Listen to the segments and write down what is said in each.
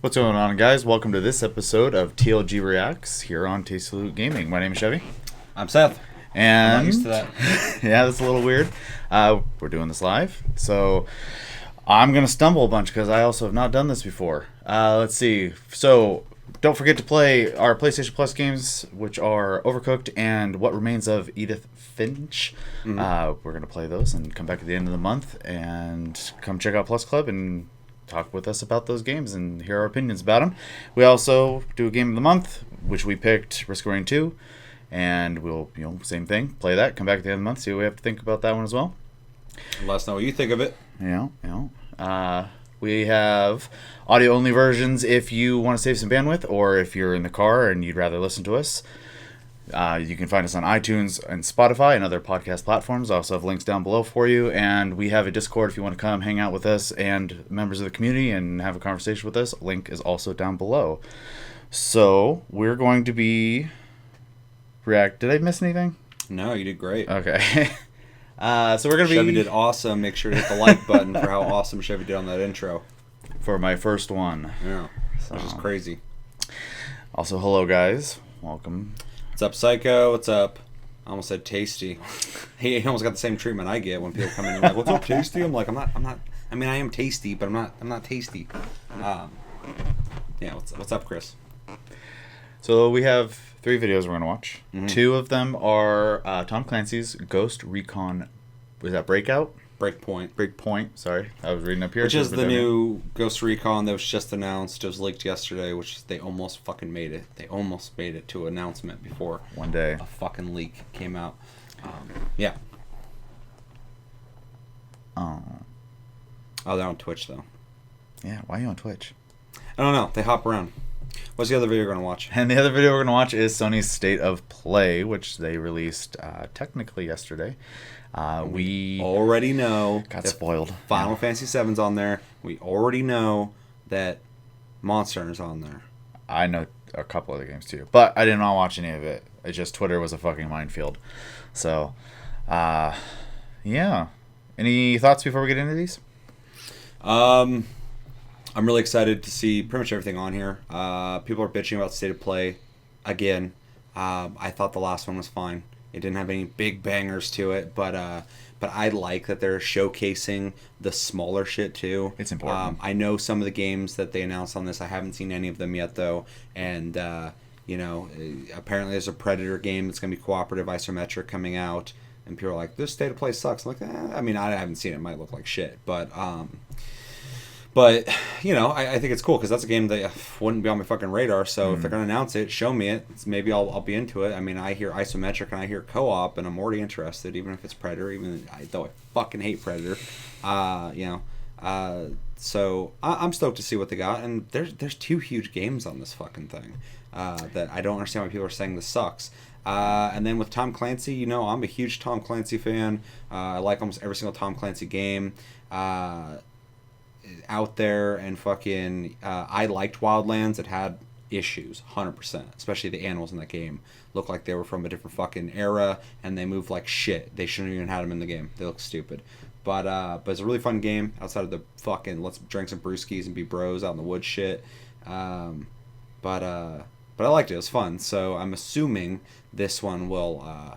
What's going on, guys? Welcome to this episode of TLG Reacts here on Tasty Loot Gaming. My name is Chevy. I'm Seth. And I'm not used to that. Yeah, that's a little weird. We're doing this live, so I'm going to stumble a bunch because I also have not done this before. Let's see. So don't forget to play our PlayStation Plus games, which are Overcooked and What Remains of Edith Finch. Mm-hmm. We're going to play those and come back at the end of the month and come check out Plus Club and talk with us about those games and hear our opinions about them. We also do a game of the month, which we picked Risk of Rain 2, and we'll, same thing, play that, come back at the end of the month, see what we have to think about that one as well. Let us know what you think of it. We have audio-only versions if you want to save some bandwidth, or if you're in the car and you'd rather listen to us. You can find us on iTunes and Spotify and other podcast platforms. I also have links down below for you. And we have a Discord if you want to come hang out with us and members of the community and have a conversation with us. Link is also down below. So we're going to be Did I miss anything? No, you did great. Okay. So we're going to be... Chevy did awesome. Make sure to hit the like button for how awesome Chevy did on that intro. For my first one. Yeah. Which is crazy. Also, hello, guys. Welcome. What's up, Psycho? What's up? I almost said Tasty. He almost got the same treatment I get when people come in and like, "What's up, Tasty?" I'm like, I'm not. I mean, I am tasty, but I'm not tasty. Yeah. What's up, Chris? So we have 3 videos we're going to watch. Mm-hmm. 2 of them are Tom Clancy's Ghost Recon. Was that Breakpoint? Sorry, I was reading up here. Which is the new Ghost Recon that was just announced. It was leaked yesterday, which they almost fucking made it. They almost made it to announcement before one day a fucking leak came out. Yeah. Oh, they're on Twitch though. Yeah, why are you on Twitch? I don't know. They hop around. What's the other video we're going to watch? And the other video we're going to watch is Sony's State of Play, which they released technically yesterday. We already know got spoiled. Final Fantasy VII's on there. We already know that Monster Hunter's on there. I know a couple other games too, but I did not watch any of it. It's just Twitter was a fucking minefield. So, yeah. Any thoughts before we get into these? I'm really excited to see pretty much everything on here. People are bitching about State of Play again. I thought the last one was fine. It didn't have any big bangers to it, but I like that they're showcasing the smaller shit too. It's important. I know some of the games that they announced on this. I haven't seen any of them yet though, and apparently there's a Predator game that's gonna be cooperative isometric coming out, and people are like, "This State of Play sucks." I'm like, I mean, I haven't seen it. It might look like shit, but I think it's cool because that's a game that wouldn't be on my fucking radar. So if they're going to announce it, show me it. Maybe I'll be into it. I mean, I hear isometric and I hear co-op, and I'm already interested, even if it's Predator. Though I fucking hate Predator, So I'm stoked to see what they got. And there's 2 huge games on this fucking thing that I don't understand why people are saying this sucks. And then with Tom Clancy, I'm a huge Tom Clancy fan. I like almost every single Tom Clancy game out there, and fucking I liked Wildlands. It had issues 100%, especially the animals in that game looked like they were from a different fucking era, and they moved like shit. They shouldn't even had them in the game. They look stupid, but it's a really fun game outside of the fucking let's drink some brewskis and be bros out in the woods shit. But I liked it. It was fun. So I'm assuming this one will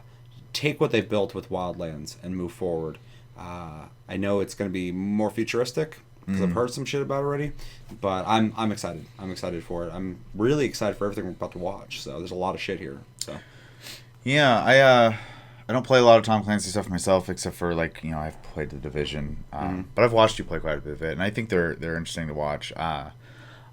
take what they've built with Wildlands and move forward. I know it's going to be more futuristic because I've heard some shit about it already, but I'm excited. I'm excited for it. I'm really excited for everything we're about to watch. So there's a lot of shit here. So yeah, I don't play a lot of Tom Clancy stuff myself, except for I've played The Division, but I've watched you play quite a bit of it, and I think they're interesting to watch.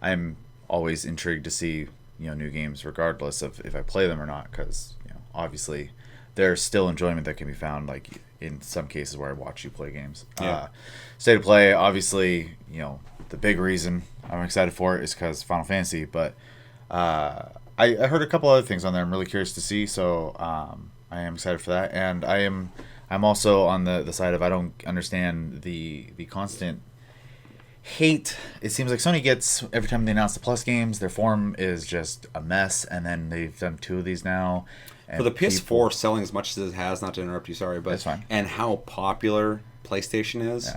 I'm always intrigued to see new games, regardless of if I play them or not, because obviously there's still enjoyment that can be found in some cases where I watch you play games. Yeah. State of Play, obviously, the big reason I'm excited for it is because Final Fantasy, but I heard a couple other things on there I'm really curious to see, so I am excited for that, and I'm also on the side of I don't understand the constant hate it seems like Sony gets every time they announce the Plus games. Their forum is just a mess, and then they've done 2 of these now. For the PS4 selling as much as it has, not to interrupt you, sorry, but that's fine. And how popular PlayStation is,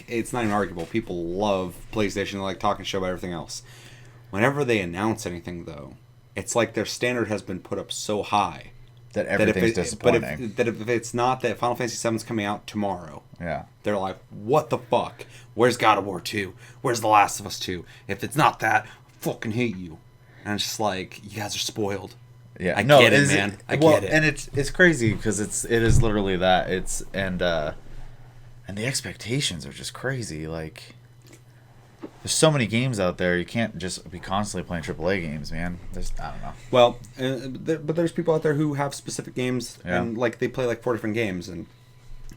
it's not even arguable. People love PlayStation, they like talking shit about everything else. Whenever they announce anything, though, it's like their standard has been put up so high that everything's disappointing. But if it's not that Final Fantasy VII's coming out tomorrow, yeah, they're like, what the fuck? Where's God of War 2? Where's The Last of Us 2? If it's not that, I fucking hate you. And it's just like, you guys are spoiled. Yeah, I get it, man. I get it. And it's crazy because it is literally that. And the expectations are just crazy. Like, there's so many games out there. You can't just be constantly playing AAA games, man. I don't know. Well, but there's people out there who have specific games, Yeah. and like they play like 4 different games, and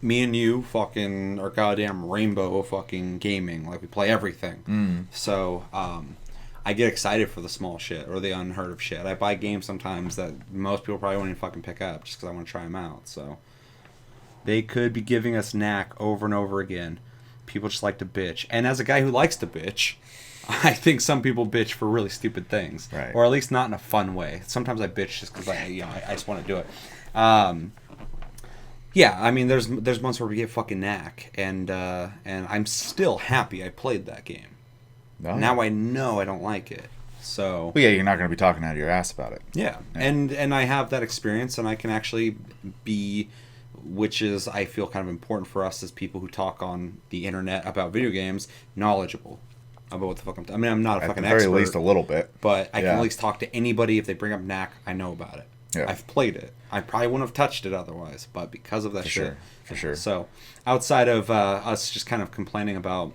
me and you fucking are goddamn rainbow fucking gaming. Like we play everything. So I get excited for the small shit or the unheard of shit. I buy games sometimes that most people probably won't even fucking pick up just because I want to try them out. So they could be giving us knack over and over again. People just like to bitch. And as a guy who likes to bitch, I think some people bitch for really stupid things. Right. Or at least not in a fun way. Sometimes I bitch just because I just want to do it. Yeah, I mean, there's months where we get fucking knack. And I'm still happy I played that game. No. Now I know I don't like it. So Well, yeah, you're not going to be talking out of your ass about it. yeah. And I have that experience, and I can actually be, which is I feel kind of important for us as people who talk on the internet about video games, knowledgeable about what the fuck I'm not a fucking At the very expert, least, a little bit. but I can Yeah. at least talk to anybody if they bring up knack. I know about it. Yeah. I've played it. I probably wouldn't have touched it otherwise, but because of that shit. For sure. So outside of us just kind of complaining about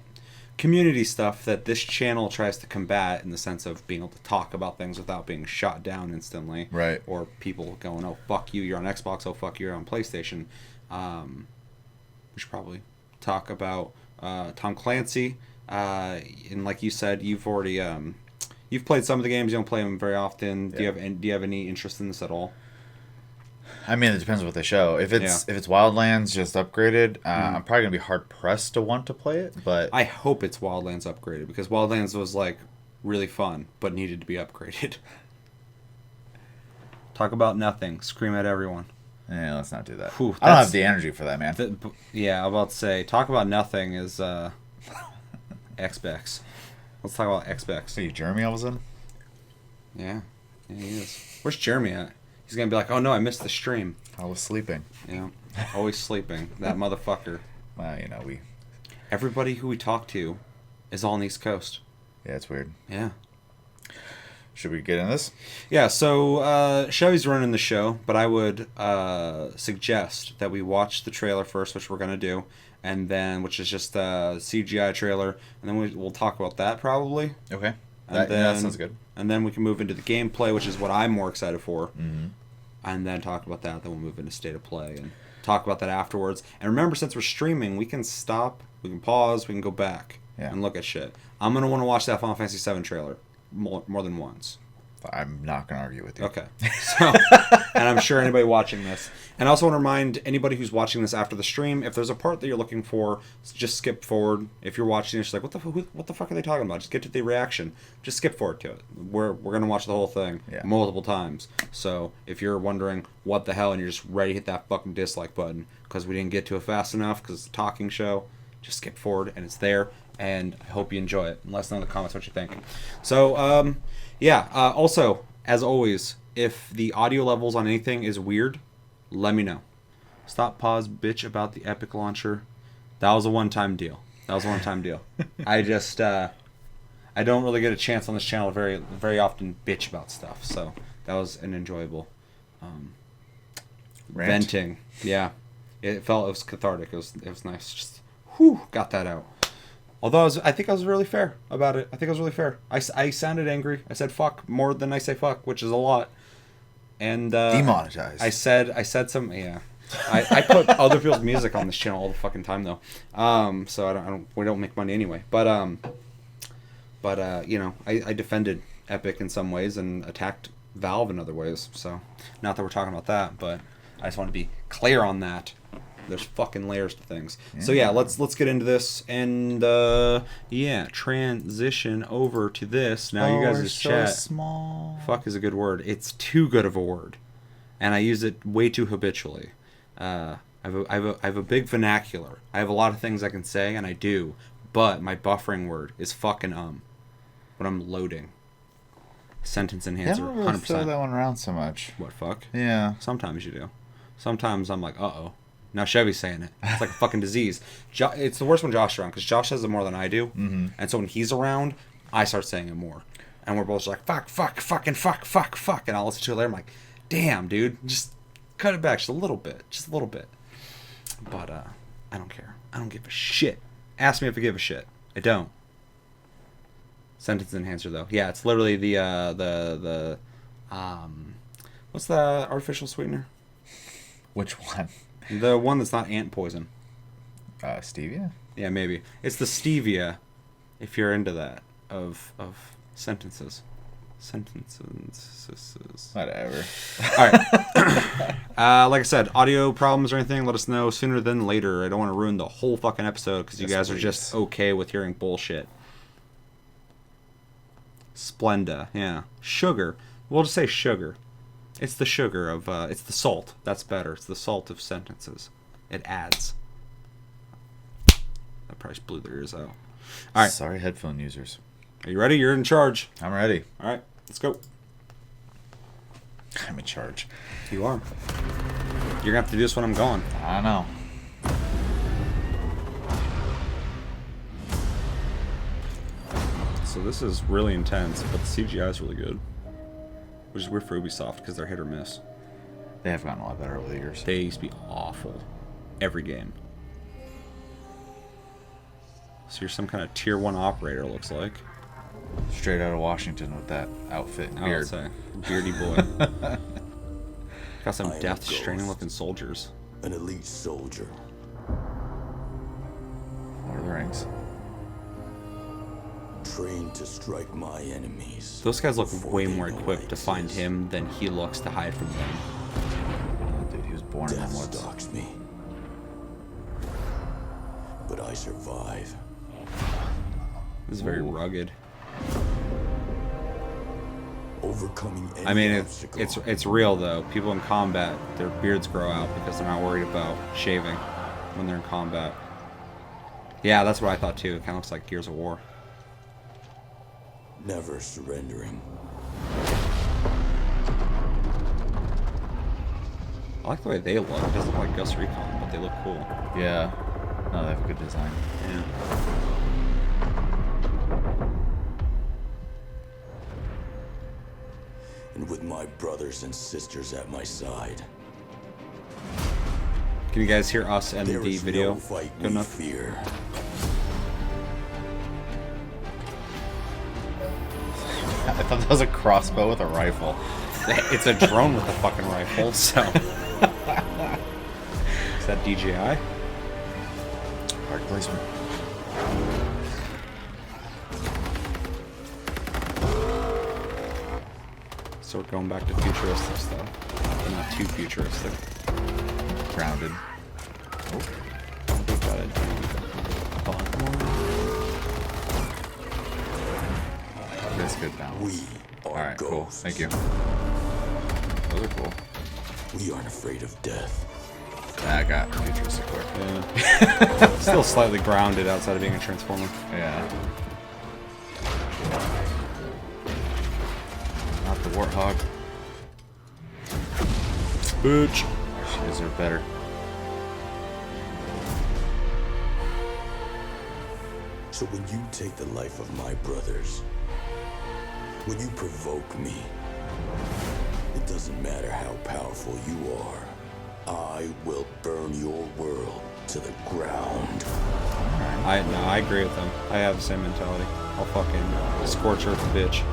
community stuff that this channel tries to combat in the sense of being able to talk about things without being shot down instantly, Right. or people going, oh fuck you, you're on Xbox, oh fuck you, you're on PlayStation. We should probably talk about Tom Clancy, and like you said, you've already you've played some of the games, you don't play them very often. Yeah. Do you have any interest in this at all? I mean, it depends what they show. If it's Wildlands just upgraded, I'm probably gonna be hard pressed to want to play it. But I hope it's Wildlands upgraded, because Wildlands was like really fun but needed to be upgraded. Talk about nothing, scream at everyone. yeah, let's not do that. Whew, I don't have the energy for that, man. Yeah, I'm about to say, talk about nothing is Xbox. Let's talk about Xbox. Are you Jeremy all of a sudden? Yeah, he is. Where's Jeremy at? He's gonna be like, oh no, I missed the stream. I was sleeping. Yeah, always sleeping. That motherfucker. Well, Everybody who we talk to is all on the East Coast. yeah, it's weird. Yeah. Should we get in this? Yeah, so Chevy's running the show, but I would suggest that we watch the trailer first, which we're going to do, and then, which is just a CGI trailer, and then we'll talk about that probably. Okay. And That sounds good. And then we can move into the gameplay, which is what I'm more excited for, and then talk about that, then we'll move into State of Play, and talk about that afterwards. And remember, since we're streaming, we can stop, we can pause, we can go back and look at shit. I'm going to want to watch that Final Fantasy VII trailer more than once. I'm not going to argue with you. Okay. So, and I'm sure anybody watching this. And I also want to remind anybody who's watching this after the stream, if there's a part that you're looking for, just skip forward. If you're watching this, like, what the fuck are they talking about? Just get to the reaction. Just skip forward to it. We're going to watch the whole thing multiple times. So if you're wondering what the hell and you're just ready to hit that fucking dislike button because we didn't get to it fast enough because it's a talking show, just skip forward and it's there. And I hope you enjoy it. And let us know in the comments what you think. So, also, as always, if the audio levels on anything is weird, let me know. Stop, pause, bitch about the Epic launcher. That was a one-time deal. I just, I don't really get a chance on this channel to very, very often bitch about stuff. So that was an enjoyable venting. Yeah, it was cathartic. It was nice. Just, got that out. Although I think I was really fair about it. I sounded angry. I said fuck more than I say fuck, which is a lot. And Demonetized. I said some. Yeah. I put other people's music on this channel all the fucking time though. So we don't make money anyway. But I defended Epic in some ways and attacked Valve in other ways. So not that we're talking about that, but I just want to be clear on that. There's fucking layers to things. So yeah, let's get into this and transition over to this. Now you guys' chat. So small. Fuck is a good word. It's too good of a word, and I use it way too habitually. I have a big vernacular. I have a lot of things I can say, and I do. But my buffering word is fucking when I'm loading. Sentence I enhancer, don't really throw 100%. that one around so much. What, fuck? Yeah. Sometimes you do. Sometimes I'm like, uh-oh. Now Chevy's saying it. It's like a fucking disease. It's the worst when Josh is around, because Josh says it more than I do. Mm-hmm. And so when he's around, I start saying it more. And we're both just like, fuck, fuck, fucking fuck, fuck, fuck. And I'll listen to it later. I'm like, damn, dude. Just cut it back just a little bit. Just a little bit. But I don't care. I don't give a shit. Ask me if I give a shit. I don't. Sentence enhancer, though. Yeah, it's literally the what's the artificial sweetener? Which one? The one that's not ant poison. Stevia? Yeah, maybe. It's the stevia, if you're into that, of sentences. Sentences. Whatever. All right. Like I said, audio problems or anything, let us know sooner than later. I don't want to ruin the whole fucking episode because you guys are just okay with hearing bullshit. Splenda, yeah. Sugar. We'll just say sugar. It's the sugar of, it's the salt. That's better. It's the salt of sentences. It adds. That probably blew their ears out. All right. Sorry, headphone users. Are you ready? You're in charge. I'm ready. All right. Let's go. I'm in charge. You are. You're going to have to do this when I'm gone. I know. So this is really intense, but the CGI is really good. Which is weird for Ubisoft because they're hit or miss. They have gotten a lot better over the years. They used to be awful. Every game. So you're some kind of tier 1 operator, looks like. Straight out of Washington with that outfit and I would beard. say. Beardy boy. Got some death straining looking soldiers. An elite soldier. Lord of the Rings. Trained to strike my enemies. Those guys look before way they more know equipped I to find exist. him than he looks to hide from them. Oh, dude, he was born in Death the woods. stalks me. But I survive. This is very Ooh. rugged. Overcoming any I mean, obstacle. it's real though. People in combat, their beards grow out because they're not worried about shaving when they're in combat. Yeah, that's what I thought too. It kind of looks like Gears of War. Never surrendering. I like the way they look. It doesn't look like Ghost Recon, but they look cool. Yeah. No, they have a good design. Yeah. And with my brothers and sisters at my side, Can you guys hear us and there the is video no fight good we enough? fear. I thought that was a crossbow with a rifle. It's a drone with a fucking rifle, so. Is that DJI? Hard placement. So we're going back to futuristic stuff. But not too futuristic. Grounded. We got it. That's good balance. We are Alright, cool. ghosts. Thank you. Those are cool. We aren't afraid of death. I got futuristic quick. Yeah. Still slightly grounded outside of being a transformer. Yeah. Not the warthog. Bitch. She deserved better. So when you take the life of my brothers, when you provoke me, it doesn't matter how powerful you are. I will burn your world to the ground. I agree with them. I have the same mentality. I'll fucking scorch earth a bitch.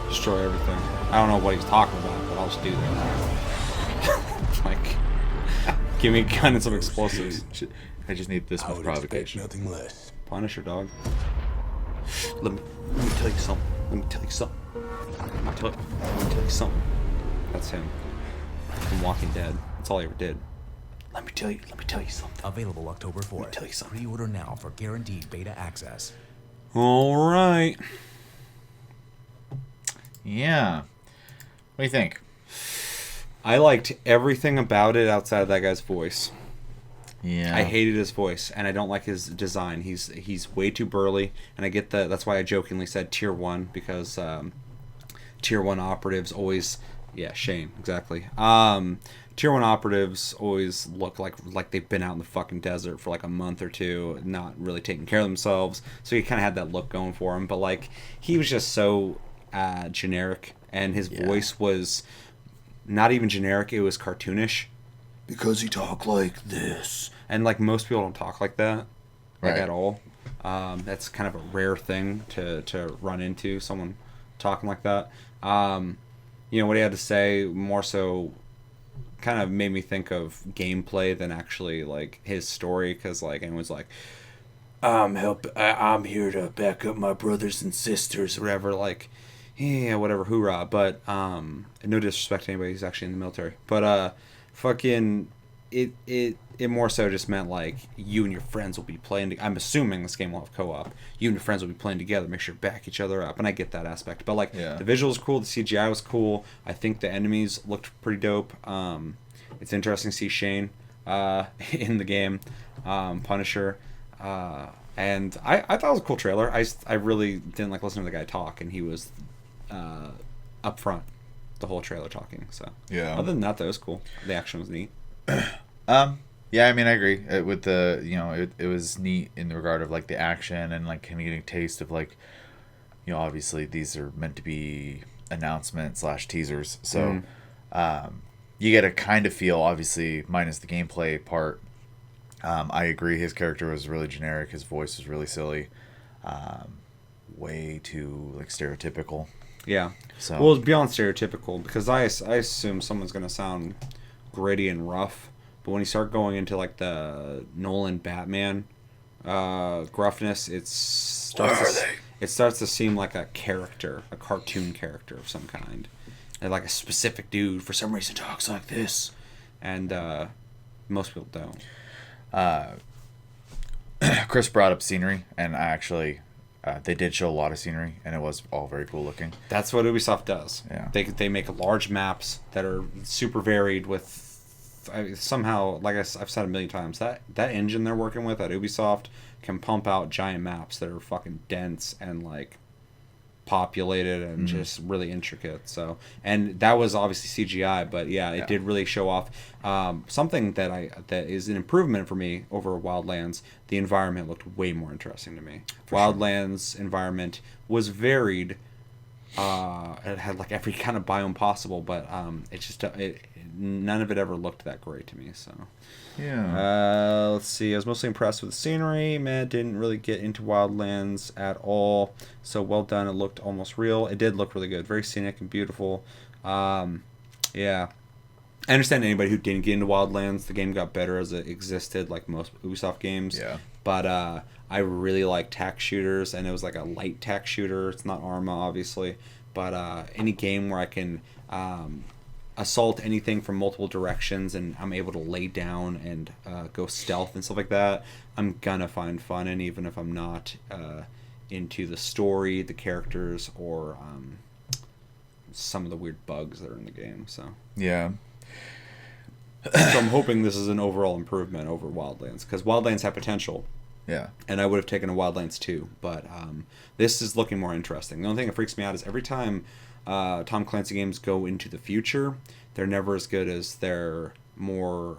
Destroy everything. I don't know what he's talking about, but I'll just do that. Like, give me a gun and some explosives. I just need this I much would expect provocation. nothing less. Punisher, dog. Let me tell you something. Let me tell you something. Let me tell you something. That's him. From Walking Dead. That's all he ever did. Let me tell you something. Available October 4th. tell you something. Pre-order now for guaranteed beta access. All right. Yeah. What do you think? I liked everything about it outside of that guy's voice. Yeah. I hated his voice, and I don't like his design. He's way too burly, and I get that. That's why I jokingly said tier 1 because tier 1 operatives always, yeah, Shane, exactly. Tier 1 operatives always look like they've been out in the fucking desert for like a month or two, not really taking care of themselves. So he kind of had that look going for him. But like, he was just so generic, and his voice was not even generic, it was cartoonish. Because he talked like this. And like, most people don't talk like that, like at all. That's kind of a rare thing to run into, someone talking like that. You know, what he had to say more so kind of made me think of gameplay than actually like his story, because like anyone's like, I'm here to back up my brothers and sisters or whatever, like, yeah, whatever, hoorah. But no disrespect to anybody who's actually in the military, but fucking it more so just meant like, you and your friends will be playing I'm assuming this game will have co-op, you and your friends will be playing together, make sure to back each other up, and I get that aspect. But like, the visuals cool, the CGI was cool, I think the enemies looked pretty dope. It's interesting to see Shane in the game, Punisher, and I thought it was a cool trailer. I really didn't like listening to the guy talk, and he was up front the whole trailer talking, so other than that, was cool. The action was neat. Yeah, I mean, I agree with the, you know, it was neat in the regard of like the action and like kind of getting a taste of like, you know, obviously these are meant to be announcements / teasers, so you get a kind of feel, obviously minus the gameplay part. I agree, his character was really generic, his voice was really silly, way too like stereotypical. Yeah, so well, it's beyond stereotypical, because I assume someone's gonna sound gritty and rough, but when you start going into like the Nolan Batman gruffness, it starts to seem like a character, a cartoon character of some kind, and like a specific dude for some reason talks like this, and most people don't. Chris brought up scenery, and I actually they did show a lot of scenery, and it was all very cool looking. That's what Ubisoft does. Yeah, they make large maps that are super varied with. Somehow, like I've said a million times, that engine they're working with at Ubisoft can pump out giant maps that are fucking dense and like populated and just really intricate. So, and that was obviously CGI, but it did really show off something that is an improvement for me over Wildlands. The environment looked way more interesting to me. Wildlands environment was varied. It had like every kind of biome possible, but none of it ever looked that great to me. So let's see. I was mostly impressed with the scenery. Didn't really get into Wildlands at all. So well done. It looked almost real. It did look really good. Very scenic and beautiful. Yeah. I understand anybody who didn't get into Wildlands. The game got better as it existed, like most Ubisoft games. Yeah. But I really like tac shooters, and it was like a light tac shooter. It's not Arma, obviously, but any game where I can assault anything from multiple directions and I'm able to lay down and go stealth and stuff like that, I'm gonna find fun in, even if I'm not into the story, the characters, or some of the weird bugs that are in the game. So so I'm hoping this is an overall improvement over Wildlands, because Wildlands had potential. Yeah. And I would have taken a Wildlands 2, but this is looking more interesting. The only thing that freaks me out is every time Tom Clancy games go into the future, they're never as good as their more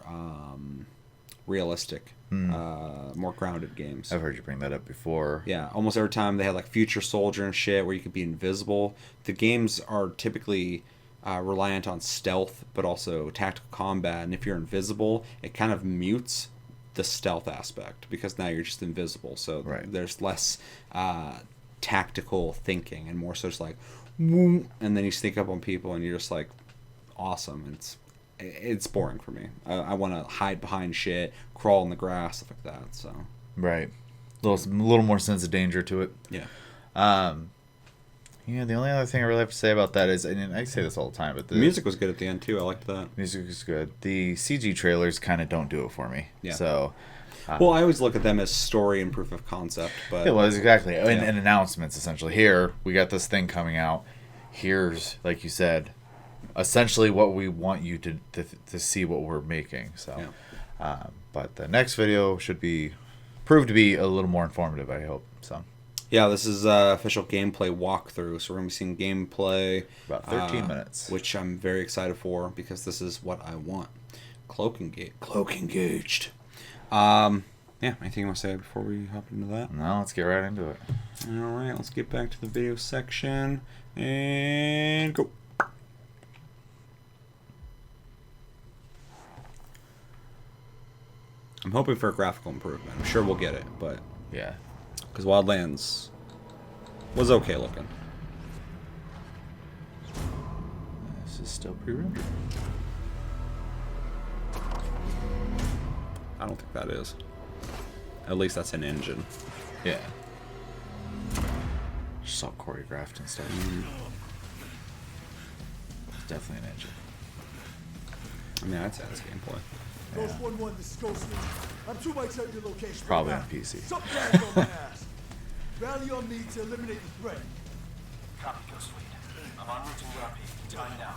realistic, more grounded games. I've heard you bring that up before. Yeah, almost every time they had like Future Soldier and shit where you could be invisible. The games are typically reliant on stealth, but also tactical combat, and if you're invisible, it kind of mutes the stealth aspect, because now you're just invisible, so there's less tactical thinking and more so just like, and then you sneak up on people and you're just like, awesome. It's boring for me. I want to hide behind shit, crawl in the grass, stuff like that. So a little more sense of danger to it. The only other thing I really have to say about that is, and I say this all the time, but the music was good at the end too. I liked that. Music was good. The CG trailers kind of don't do it for me. Yeah. So, well, I always look at them as story and proof of concept. But it was exactly and announcements essentially. Here we got this thing coming out. Here's, like you said, essentially what we want you to see what we're making. So, but the next video should prove to be a little more informative, I hope. So. Yeah, this is official gameplay walkthrough, so we're going to be seeing gameplay. About 13 minutes. Which I'm very excited for, because this is what I want. Cloak engaged. Yeah, anything you want to say before we hop into that? No, let's get right into it. Alright, let's get back to the video section, and go. I'm hoping for a graphical improvement. I'm sure we'll get it, but... Yeah. Because Wildlands was okay looking. This is still pre-rendered. I don't think that is. At least that's an engine. Yeah. Just all choreographed and stuff. Definitely an engine. I mean, I'd say that's gameplay. Ghost 1-1, this is Ghost Lead. I'm 2 mics out your location. Probably right on now. PC. Something bad on my ass. Rally on me to eliminate the threat. Copy, Ghost Lead. I'm en route to URP. Time now.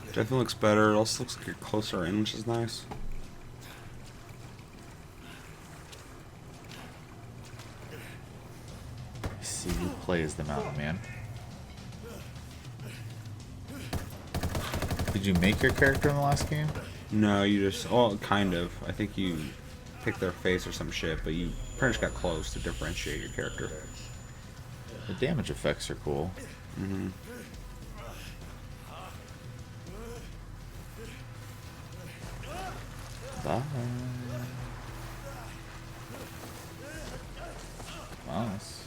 Definitely looks better. It also looks like you're closer in, which is nice. See who plays the mountain man. Did you make your character in the last game? No, you just... Oh, kind of. I think you pick their face or some shit, but you pretty much got close to differentiate your character. The damage effects are cool. Mm-hmm. Bye. Nice.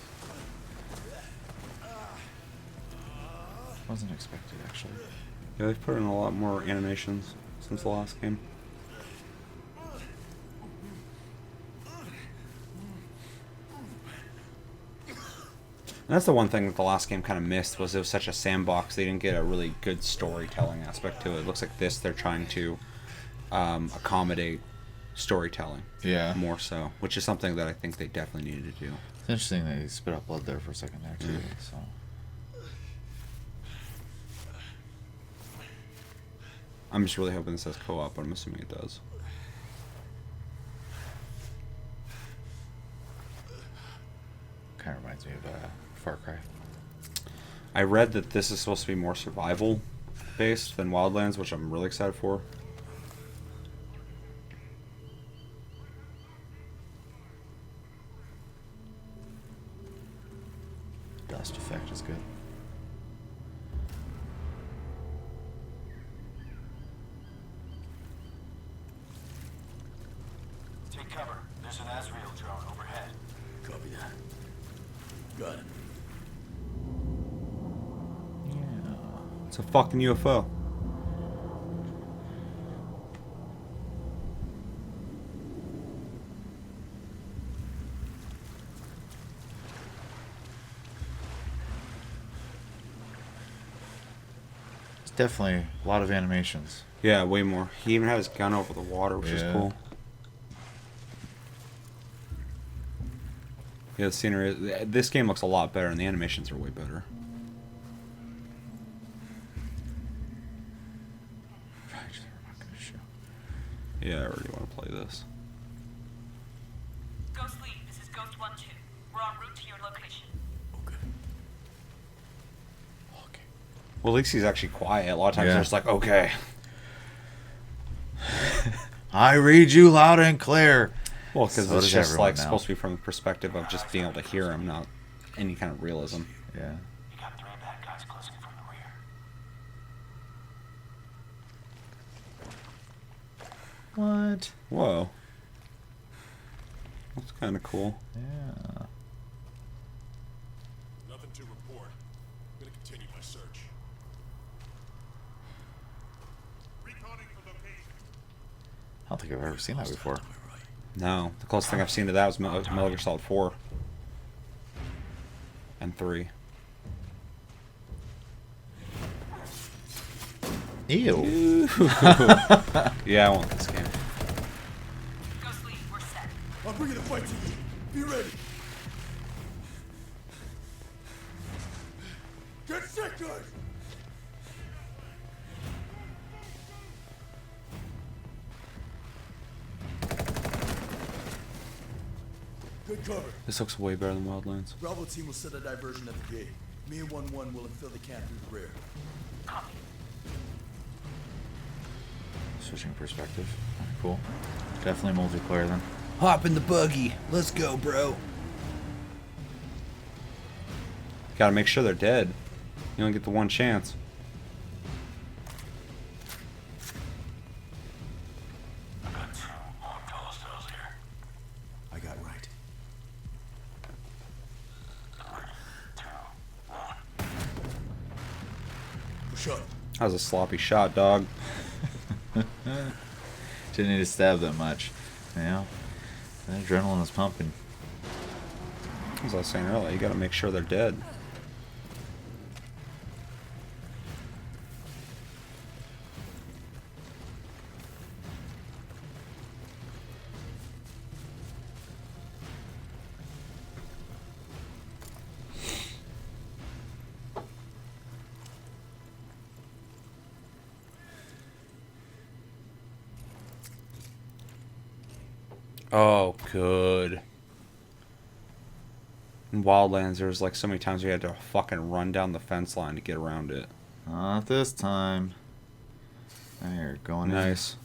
Wasn't expected, actually. Yeah, they've put in a lot more animations since the last game. And that's the one thing that the last game kind of missed, was it was such a sandbox. They didn't get a really good storytelling aspect to it. It looks like this, they're trying to accommodate storytelling. Yeah. More so, which is something that I think they definitely needed to do. It's interesting that he spit out blood there for a second there, too. So. I'm just really hoping this has co-op, but I'm assuming it does. Kind of reminds me of Far Cry. I read that this is supposed to be more survival based than Wildlands, which I'm really excited for. Dust effect is good. Take cover. There's an Azrael drone overhead. Copy that. Got it. Yeah. It's a fucking UFO. It's definitely a lot of animations. Yeah, way more. He even had his gun over the water, which is Yeah. cool. Yeah, the scenery. This game looks a lot better, and the animations are way better. Yeah, I already want to play this. Ghost Lead, this is Ghost 1-2. We're en route to your location. Okay. Well, at least he's actually quiet. A lot of times Yeah. they're just like, okay. I read you loud and clear. Well, because So it's does just everyone like now. supposed to be from the perspective of just being able to hear him, not any kind of realism. Yeah. You got 3 bad guys closing from the rear. What? Whoa. That's kind of cool. Yeah. Nothing to report. I'm gonna continue my search. Reconning for location. I don't think I've ever seen that before. No, the closest thing I've seen to that was Metal Gear Solid 4. And 3. Ew. Yeah, I want this game. Ghost Lead, we're set. I'm bringing the fight to you. Be ready. Get set, guys. Good Cover. This looks way better than Wildlands. Bravo team will set a diversion at the gate. Me and 1-1 will infill the camp through the rear. Switching perspective. Cool. Definitely multiplayer then. Hop in the buggy. Let's go, bro. Gotta make sure they're dead. You only get the one chance. I got right. Push up. That was a sloppy shot, dog. Didn't need to stab that much. Yeah. The adrenaline is pumping. As I was saying earlier, you gotta make sure they're dead. Oh, good. In Wildlands, there was like so many times we had to fucking run down the fence line to get around it. Not this time. There, going Nice.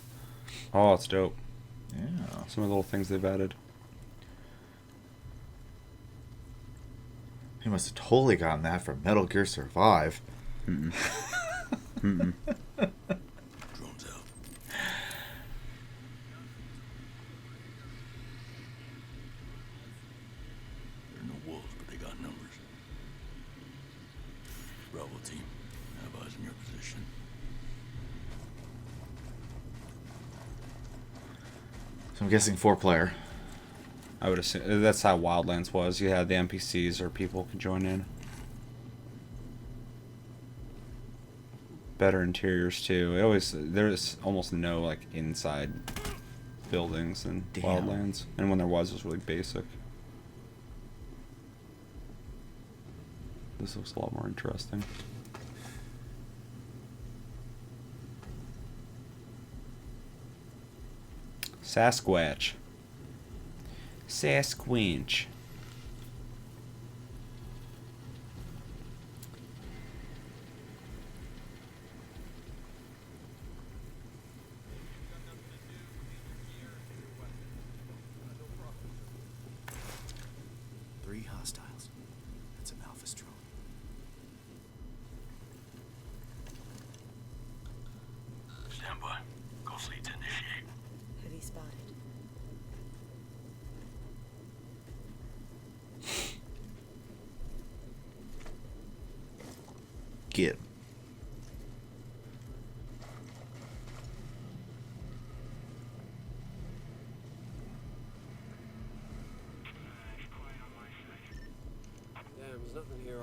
Oh, it's dope. in. Yeah. Some of the little things they've added. He must have totally gotten that from Metal Gear Survive. Mm-mm. Drones out. They're no wolves, but they got numbers. Bravo team, have eyes in your position. So I'm guessing 4-player. I would assume that's how Wildlands was. You had the NPCs or people could join in. Better interiors too. It always there's almost no like inside buildings in Damn. Wildlands, and when there was, it was really basic. This looks a lot more interesting. Sasquatch. Sasquatch. Three hostiles. That's an Alpha drone. Stand by. Ghost lead to initiate. Heavy spotted. Get.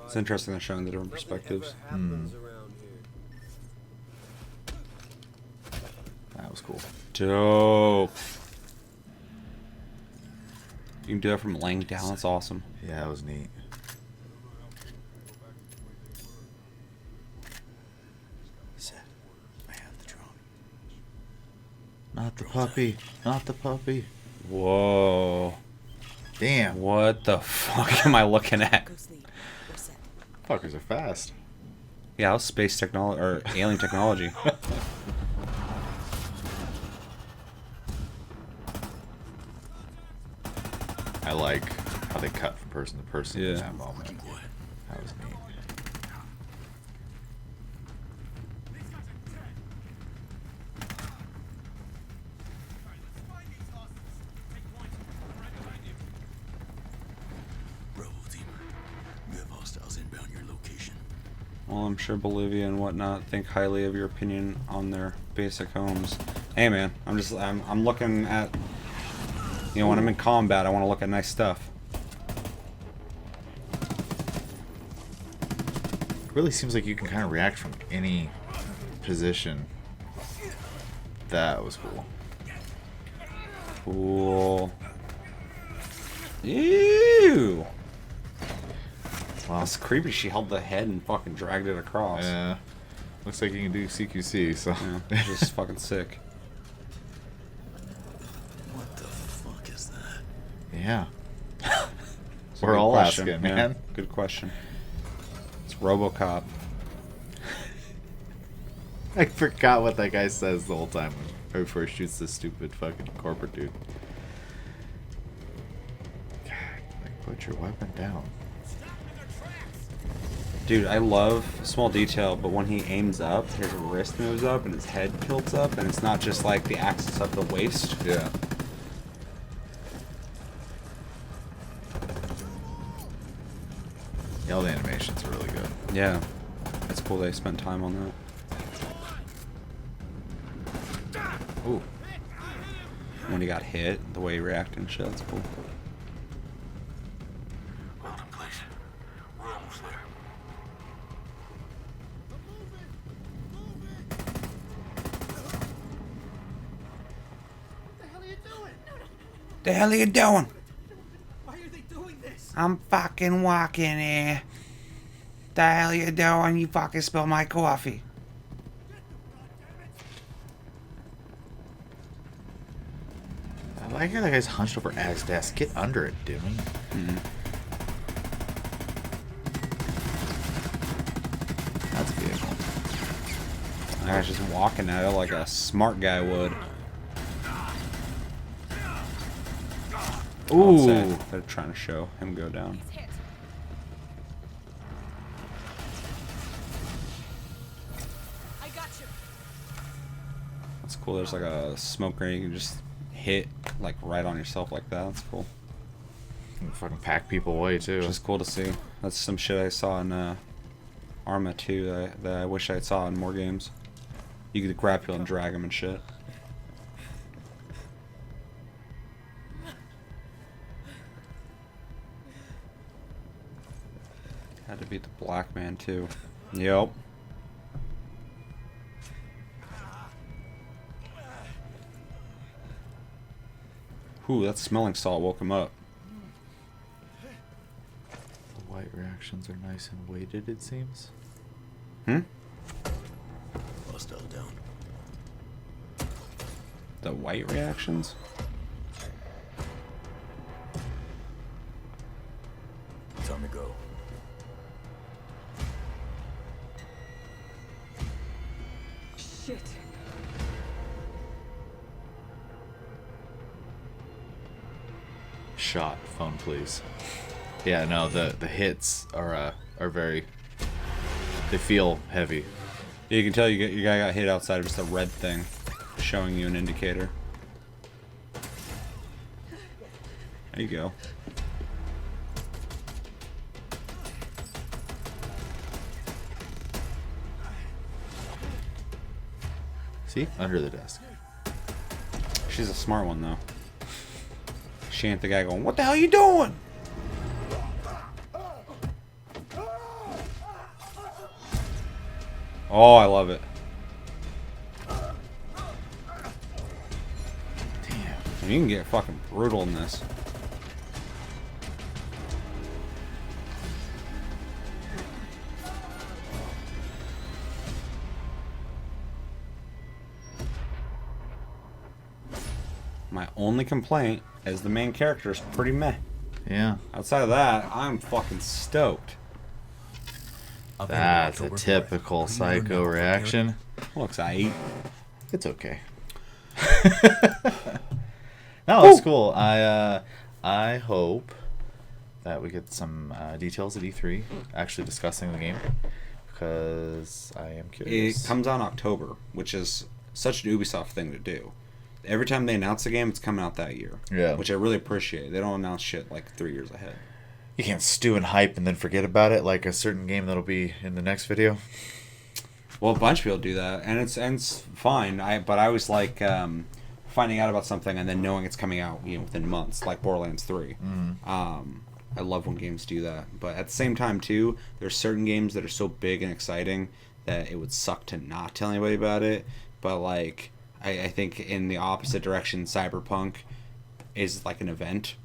It's interesting they're showing the different perspectives. That was cool. Dope. You can do that from laying down. That's awesome. Yeah, that was neat. Set. I have the drone. Not the puppy. Not the puppy. Whoa. Damn. What the fuck am I looking at? Ghost lead. We're set. Fuckers are fast. Yeah, that was space technology or alien technology. I like how they cut from person to person in Yeah. that moment. That was neat. Bravo team, you have hostiles inbound your location. Well, I'm sure Bolivia and whatnot think highly of your opinion on their basic homes. Hey, man, I'm looking at, you know, when I'm in combat, I want to look at nice stuff. It really seems like you can kind of react from any position. That was cool. Cool. Ew. Wow. That's creepy. She held the head and fucking dragged it across. Yeah. Looks like you can do CQC, so. Yeah, it's just fucking sick. What the fuck is that? Yeah. It's a We're good all question. asking, Yeah, man. good question. It's RoboCop. I forgot what that guy says the whole time when before he shoots this stupid fucking corporate dude. God, like, put your weapon down. Dude, I love small detail, but when he aims up, his wrist moves up and his head tilts up, and it's not just like the axis of the waist. Yeah. Yeah, all the animations are really good. Yeah. It's cool they spent time on that. Ooh. When he got hit, the way he reacted and shit, that's cool. Hold in place. We're almost there. The hell are you doing? Why are they doing this? I'm fucking walking here. The hell you doing? You fucking spilled my coffee. I like how that guy's hunched over Ag's desk. Get under it, dude. That's a vehicle. That guy's just walking at it like a smart guy would. Ooh. They're trying to show him go down. He's hit. I got you. That's cool. There's like a smoke grenade you can just hit like right on yourself like that. That's cool. You can fucking pack people away too. Which is cool to see. That's some shit I saw in Arma 2 that I wish I saw in more games. You could grab people and drag them and shit. Had to beat the black man too. Yep. Ooh, that smelling salt woke him up. The white reactions are nice and weighted, it seems. Hmm? Hostile down. The white reactions? Time to go. Shit. Shot. Phone, please. Yeah, no, the hits are very. They feel heavy. You can tell your guy got hit outside of just a red thing, showing you an indicator. There you go. See? Under the desk. She's a smart one though. She ain't the guy going, "What the hell you doing?" Oh, I love it. Damn. You can get fucking brutal in this. My only complaint is the main character is pretty meh. Yeah. Outside of that, I'm fucking stoked. That's a typical psycho reaction. Looks aight. It's okay. No, it's cool. I hope that we get some details at E3 actually discussing the game, because I am curious. It comes out in October, which is such an Ubisoft thing to do. Every time they announce a game, it's coming out that year. Yeah. Which I really appreciate. They don't announce shit like 3 years ahead. You can't stew and hype and then forget about it like a certain game that'll be in the next video. Well, a bunch of people do that, and it's fine. But I always like finding out about something and then knowing it's coming out within months, like Borderlands 3. I love when games do that. But at the same time, too, there's certain games that are so big and exciting that it would suck to not tell anybody about it. But like, I think in the opposite direction, Cyberpunk is like an event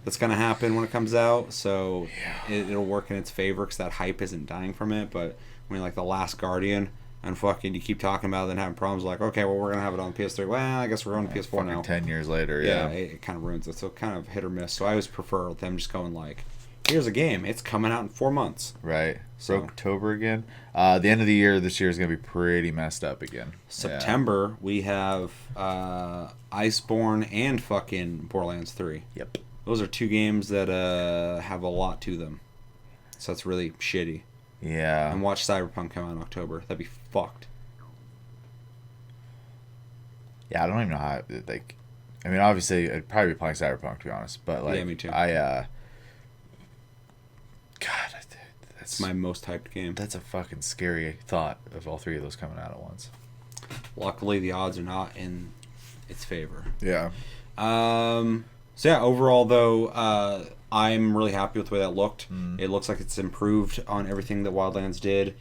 that's going to happen when it comes out. So it'll work in its favor because that hype isn't dying from it. But when like The Last Guardian and fucking you keep talking about it and having problems like, okay, well, we're going to have it on PS3. Well, I guess we're on PS4 now. 10 years later, Yeah, it kind of ruins it. So kind of hit or miss. So I always prefer them just going like, here's a game. It's coming out in 4 months. Right. So- October again. The end of the year this year is going to be pretty messed up again. September, we have Iceborne and fucking Borderlands 3. Yep. Those are 2 games that have a lot to them. So that's really shitty. Yeah. And watch Cyberpunk come out in October. That'd be fucked. Yeah, I don't even know how. Like, I mean, obviously, I'd probably be playing Cyberpunk to be honest, but like, Yeah, me too. God, It's my most hyped game. that's a fucking scary thought of all 3 of those coming out at once. Luckily, the odds are not in its favor. Yeah. So yeah, overall though, I'm really happy with the way that looked. Mm. It looks like it's improved on everything that Wildlands did.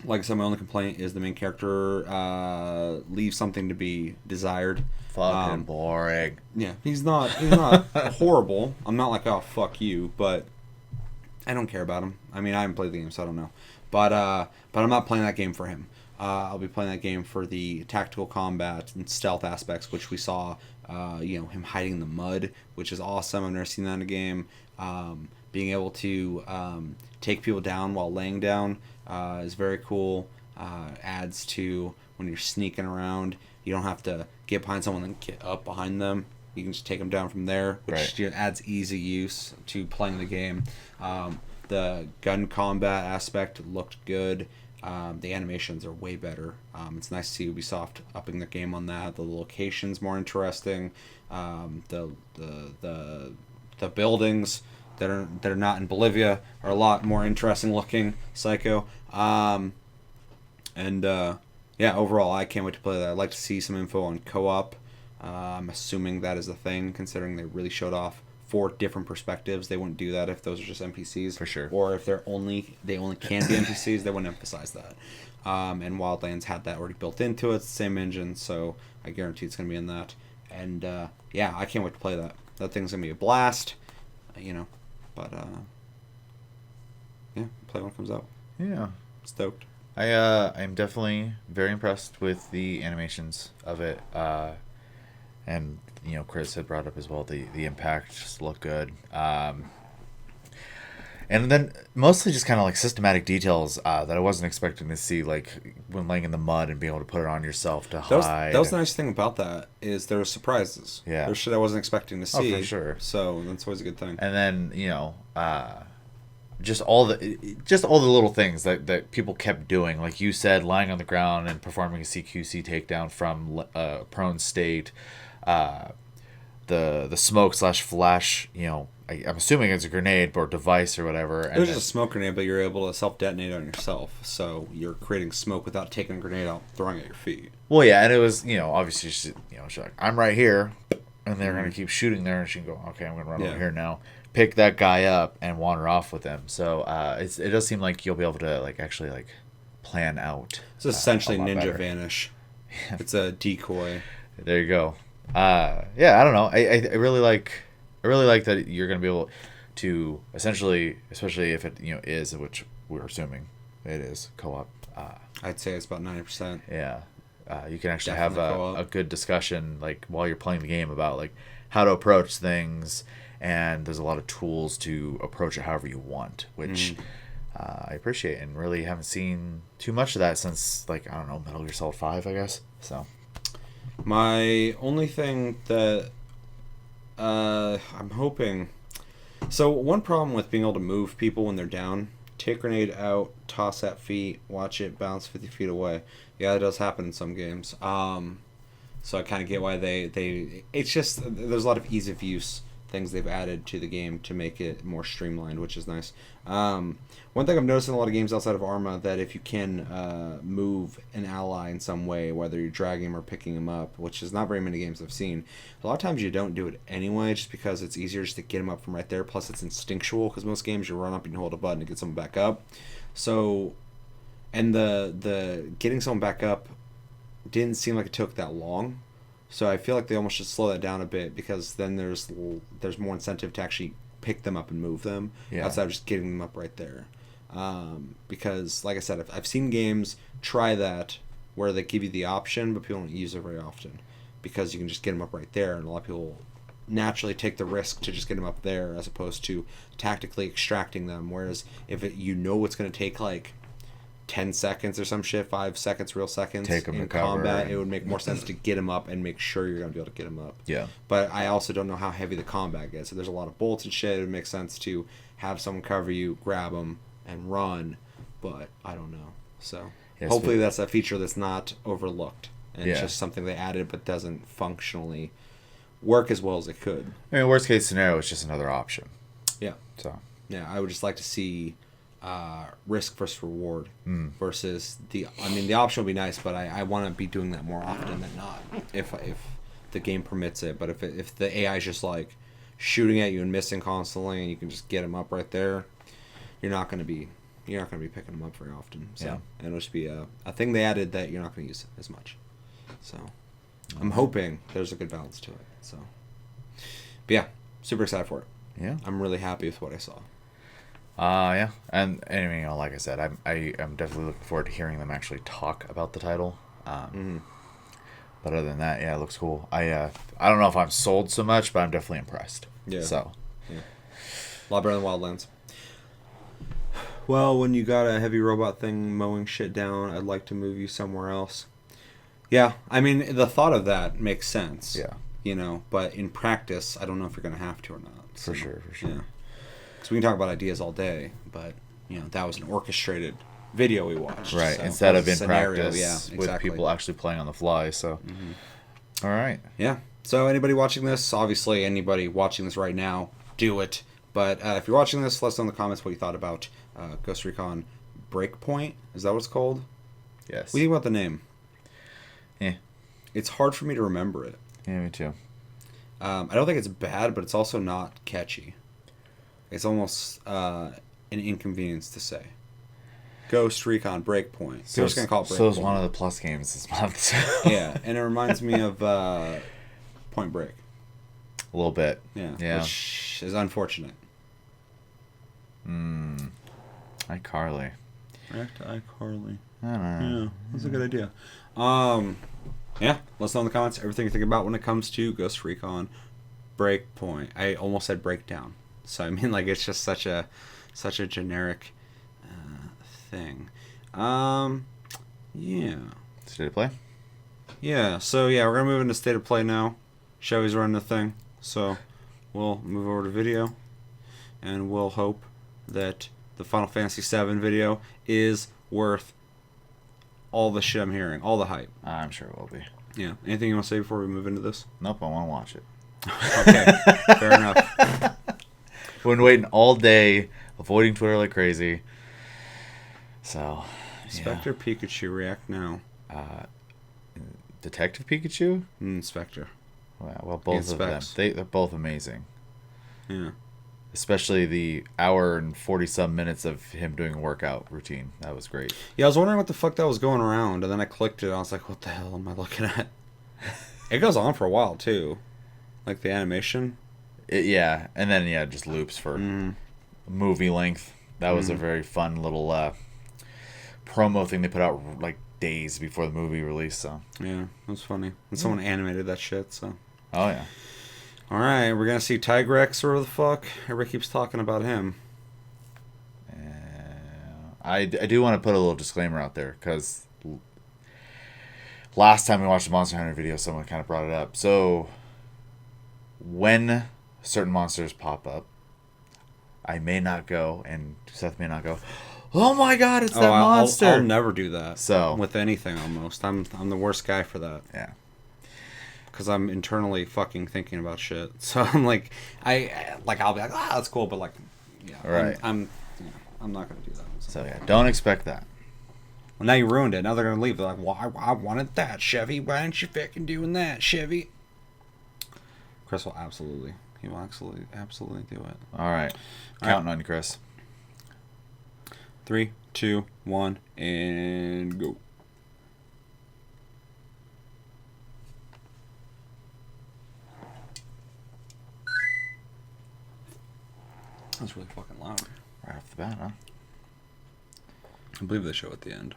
Like I said, my only complaint is the main character leaves something to be desired. Fucking boring. Yeah, he's not horrible. I'm not like, oh fuck you, but I don't care about him. I mean, I haven't played the game, so I don't know. But I'm not playing that game for him. I'll be playing that game for the tactical combat and stealth aspects, which we saw. Him hiding in the mud, which is awesome. I've never seen that in a game. Being able to take people down while laying down is very cool. Adds to when you're sneaking around. You don't have to get behind someone and get up behind them. You can just take them down from there, which adds easy use to playing the game. The gun combat aspect looked good. The animations are way better. It's nice to see Ubisoft upping their game on that. The location's more interesting. The buildings that are not in Bolivia are a lot more interesting looking. Psycho. Overall, I can't wait to play that. I'd like to see some info on co-op. I'm assuming that is a thing, considering they really showed off 4 different perspectives. They wouldn't do that if those are just NPCs. For sure. Or if they only can be NPCs, they wouldn't emphasize that. And Wildlands had that already built into it. It's the same engine, so I guarantee it's going to be in that. And I can't wait to play that. That thing's going to be a blast, But play when it comes out. Yeah. Stoked. I'm definitely very impressed with the animations of it. And Chris had brought up as well the impact just looked good. And then mostly just kind of like systematic details that I wasn't expecting to see, like when laying in the mud and being able to put it on yourself to hide. That was the nice thing about that is there were surprises. Yeah. There's shit I wasn't expecting to see. Oh, for sure. So that's always a good thing. And then just all the little things that people kept doing, like you said, lying on the ground and performing a CQC takedown from prone state. The smoke / flash, I'm assuming it's a grenade or device or whatever. It was just a smoke grenade, but you're able to self-detonate on yourself. So you're creating smoke without taking a grenade out, throwing it at your feet. Well, yeah, and it was, obviously, she's like, I'm right here, and they're going to keep shooting there, and she can go, okay, I'm going to run over here now, pick that guy up, and wander off with him. So it does seem like you'll be able to, actually, plan out. It's essentially a lot Ninja better. Vanish. It's a decoy. There you go. I don't know. I really like that you're gonna be able to essentially, especially if it is, which we're assuming it is, co-op. I'd say it's about 90%. Yeah, you can actually Definitely have co-op. a good discussion while you're playing the game about how to approach things, and there's a lot of tools to approach it however you want, which I appreciate, and really haven't seen too much of that since I don't know, Metal Gear Solid 5, I guess. So. My only thing that I'm hoping... So one problem with being able to move people when they're down, take grenade out, toss at feet, watch it bounce 50 feet away. Yeah, that does happen in some games. So I kind of get why they... It's just, there's a lot of ease of use things they've added to the game to make it more streamlined, which is nice. One thing I've noticed in a lot of games outside of Arma, that if you can move an ally in some way, whether you're dragging him or picking him up, which is not very many games I've seen, a lot of times you don't do it anyway, just because it's easier just to get him up from right there. Plus it's instinctual, because most games you run up and you hold a button to get someone back up. So, and the getting someone back up didn't seem like it took that long. So I feel like they almost should slow that down a bit, because then there's more incentive to actually pick them up and move them outside of just getting them up right there. Because, like I said, I've seen games try that where they give you the option, but people don't use it very often, because you can just get them up right there, and a lot of people naturally take the risk to just get them up there as opposed to tactically extracting them. Whereas if you know it's going to take like 10 seconds or some shit, 5 seconds, real seconds Take 'em in to cover combat, and- it would make more sense to get them up and make sure you're going to be able to get them up. Yeah. But I also don't know how heavy the combat gets. So there's a lot of bolts and shit. It would make sense to have someone cover you, grab them, and run. But I don't know. So Yes, hopefully but- that's a feature that's not overlooked. And it's Yeah. just something they added but doesn't functionally work as well as it could. I mean, worst case scenario, it's just another option. Yeah. So Yeah, I would just like to see risk versus reward versus the option would be nice, but I want to be doing that more often than not if the game permits it. But if the AI is just like shooting at you and missing constantly and you can just get them up right there, you're not going to be picking them up very often. So Yeah. and it'll just be a thing they added that you're not going to use as much. So I'm hoping there's a good balance to it. So but yeah, super excited for it. yeah. I'm really happy with what I saw. Yeah, and anyway, like I said, I'm definitely looking forward to hearing them actually talk about the title. But other than that, yeah, it looks cool. I don't know if I'm sold so much, but I'm definitely impressed. Yeah. So, Yeah. A lot better than Wildlands. Well, when you got a heavy robot thing mowing shit down, I'd like to move you somewhere else. Yeah, I mean, the thought of that makes sense. Yeah. You know, but in practice, I don't know if you're going to have to or not. For sure. Yeah. Because we can talk about ideas all day, but, you know, that was an orchestrated video we watched. right, so instead it of was in a scenario, practice yeah, with exactly. people actually playing on the fly. So, all right. Yeah. So anybody watching this, obviously anybody watching this right now, do it. But if you're watching this, let us know in the comments what you thought about Ghost Recon Breakpoint. Is that what it's called? Yes. What do you think about the name? Yeah. It's hard for me to remember it. Yeah, me too. I don't think it's bad, but it's also not catchy. It's almost an inconvenience to say. Ghost Recon Breakpoint. So we're just going to call it Breakpoint. So it's one of the plus games this month. Yeah, and it reminds me of Point Break. A little bit. Yeah, Yeah. which is unfortunate. iCarly. Correct, iCarly. I don't know. Yeah, that's a good idea. Yeah, let us know in the comments everything you think about when it comes to Ghost Recon Breakpoint. I almost said Breakdown. So I mean, like, it's just such a generic thing. Yeah. State of play? Yeah, so yeah, we're gonna move into state of play now. Chevy's running the thing, so we'll move over to video, and we'll hope that the Final Fantasy VII video is worth all the shit I'm hearing, all the hype. I'm sure it will be. Yeah. Anything you want to say before we move into this? Nope, I want to watch it. Okay, fair enough. Been waiting all day, avoiding Twitter like crazy. So, Inspector Pikachu, react now. Detective Pikachu? Inspector. Well, both of them. Specs. They're both amazing. Yeah. Especially the hour and 40-some minutes of him doing a workout routine. That was great. Yeah, I was wondering what the fuck that was going around, and then I clicked it, and I was like, what the hell am I looking at? It goes on for a while, too. Like, the animation. Yeah, and then, yeah, just loops for movie length. That was a very fun little promo thing they put out, like, days before the movie release, so. Yeah, it was funny. And someone animated that shit, so. Oh, yeah. Alright, we're gonna see Tigrex or whatever the fuck. Everybody keeps talking about him. I do want to put a little disclaimer out there, because last time we watched the Monster Hunter video, someone kind of brought it up. So, when certain monsters pop up, I may not go, and Seth may not go, oh my god, it's that monster! I'll never do that. So. With anything, almost. I'm the worst guy for that. Yeah. Because I'm internally fucking thinking about shit. So I'm like, I'll be like, that's cool, but like, yeah, Right. I'm not gonna do that. So, yeah, don't expect that. Well, now you ruined it. Now they're gonna leave. They're like, well, I wanted that, Chevy. Why aren't you fucking doing that, Chevy? Chris will absolutely. He will absolutely do it. All right. Counting on you, Chris. 3, 2, 1, and go. That's really fucking loud. Right off the bat, huh? I believe they show at the end.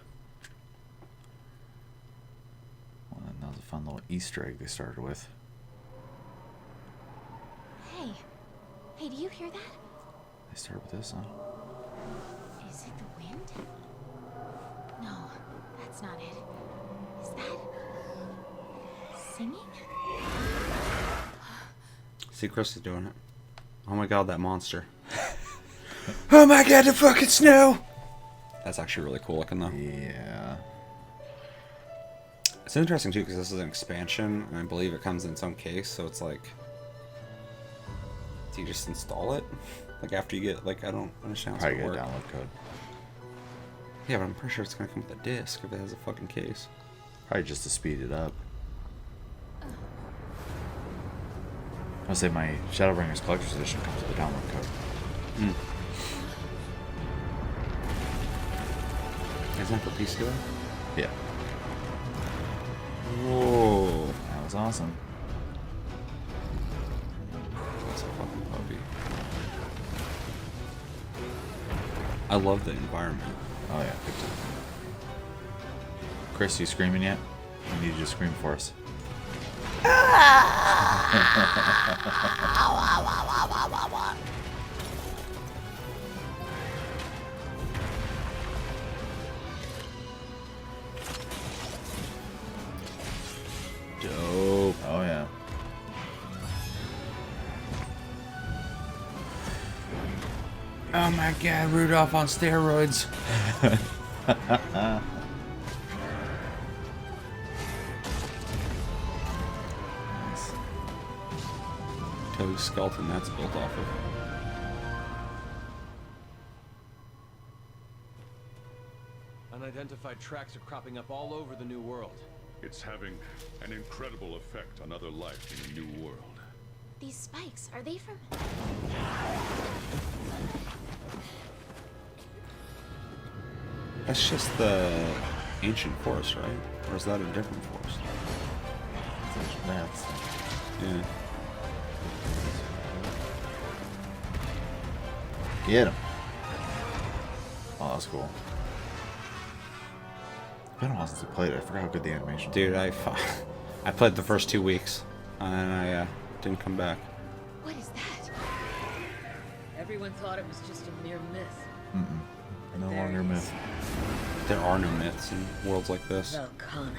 Well, that was a fun little Easter egg they started with. Hey, do you hear that? They start with this, huh? Is it the wind? No, that's not it. Is that singing? See, Chris is doing it. Oh my god, that monster. Oh my god, the fucking snow! That's actually really cool looking, though. Yeah. It's interesting, too, because this is an expansion, and I believe it comes in its own case, so it's like... Do you just install it? Like, after you get... Like, I don't understand how it's Probably gonna get a work. download code. Yeah, but I'm pretty sure it's gonna come with a disc if it has a fucking case. Probably just to speed it up. I'll say my Shadowbringers Collector's Edition comes with a download code. Mm. Isn't that for PC, though? Yeah. Whoa. That was awesome. That's a fucking puppy. I love the environment. Oh, yeah. Big time. Chris, you screaming yet? I need you to scream for us. Dope. Oh, yeah. Oh my god, Rudolph on steroids. Nice. Toad's skeleton that's built off of. Unidentified tracks are cropping up all over the New World. It's having an incredible effect on other life in the New World. These spikes, are they from... That's just the ancient forest, right? Or is that a different forest? That's Yeah. Get him. Oh, that's cool. It's been a while since I played it. I forgot how good the animation was. Dude, I played the first 2 weeks, and I didn't come back. What is that? Everyone thought it was just a mere myth. No There longer it myth. is. There are no myths in worlds like this. Velcana.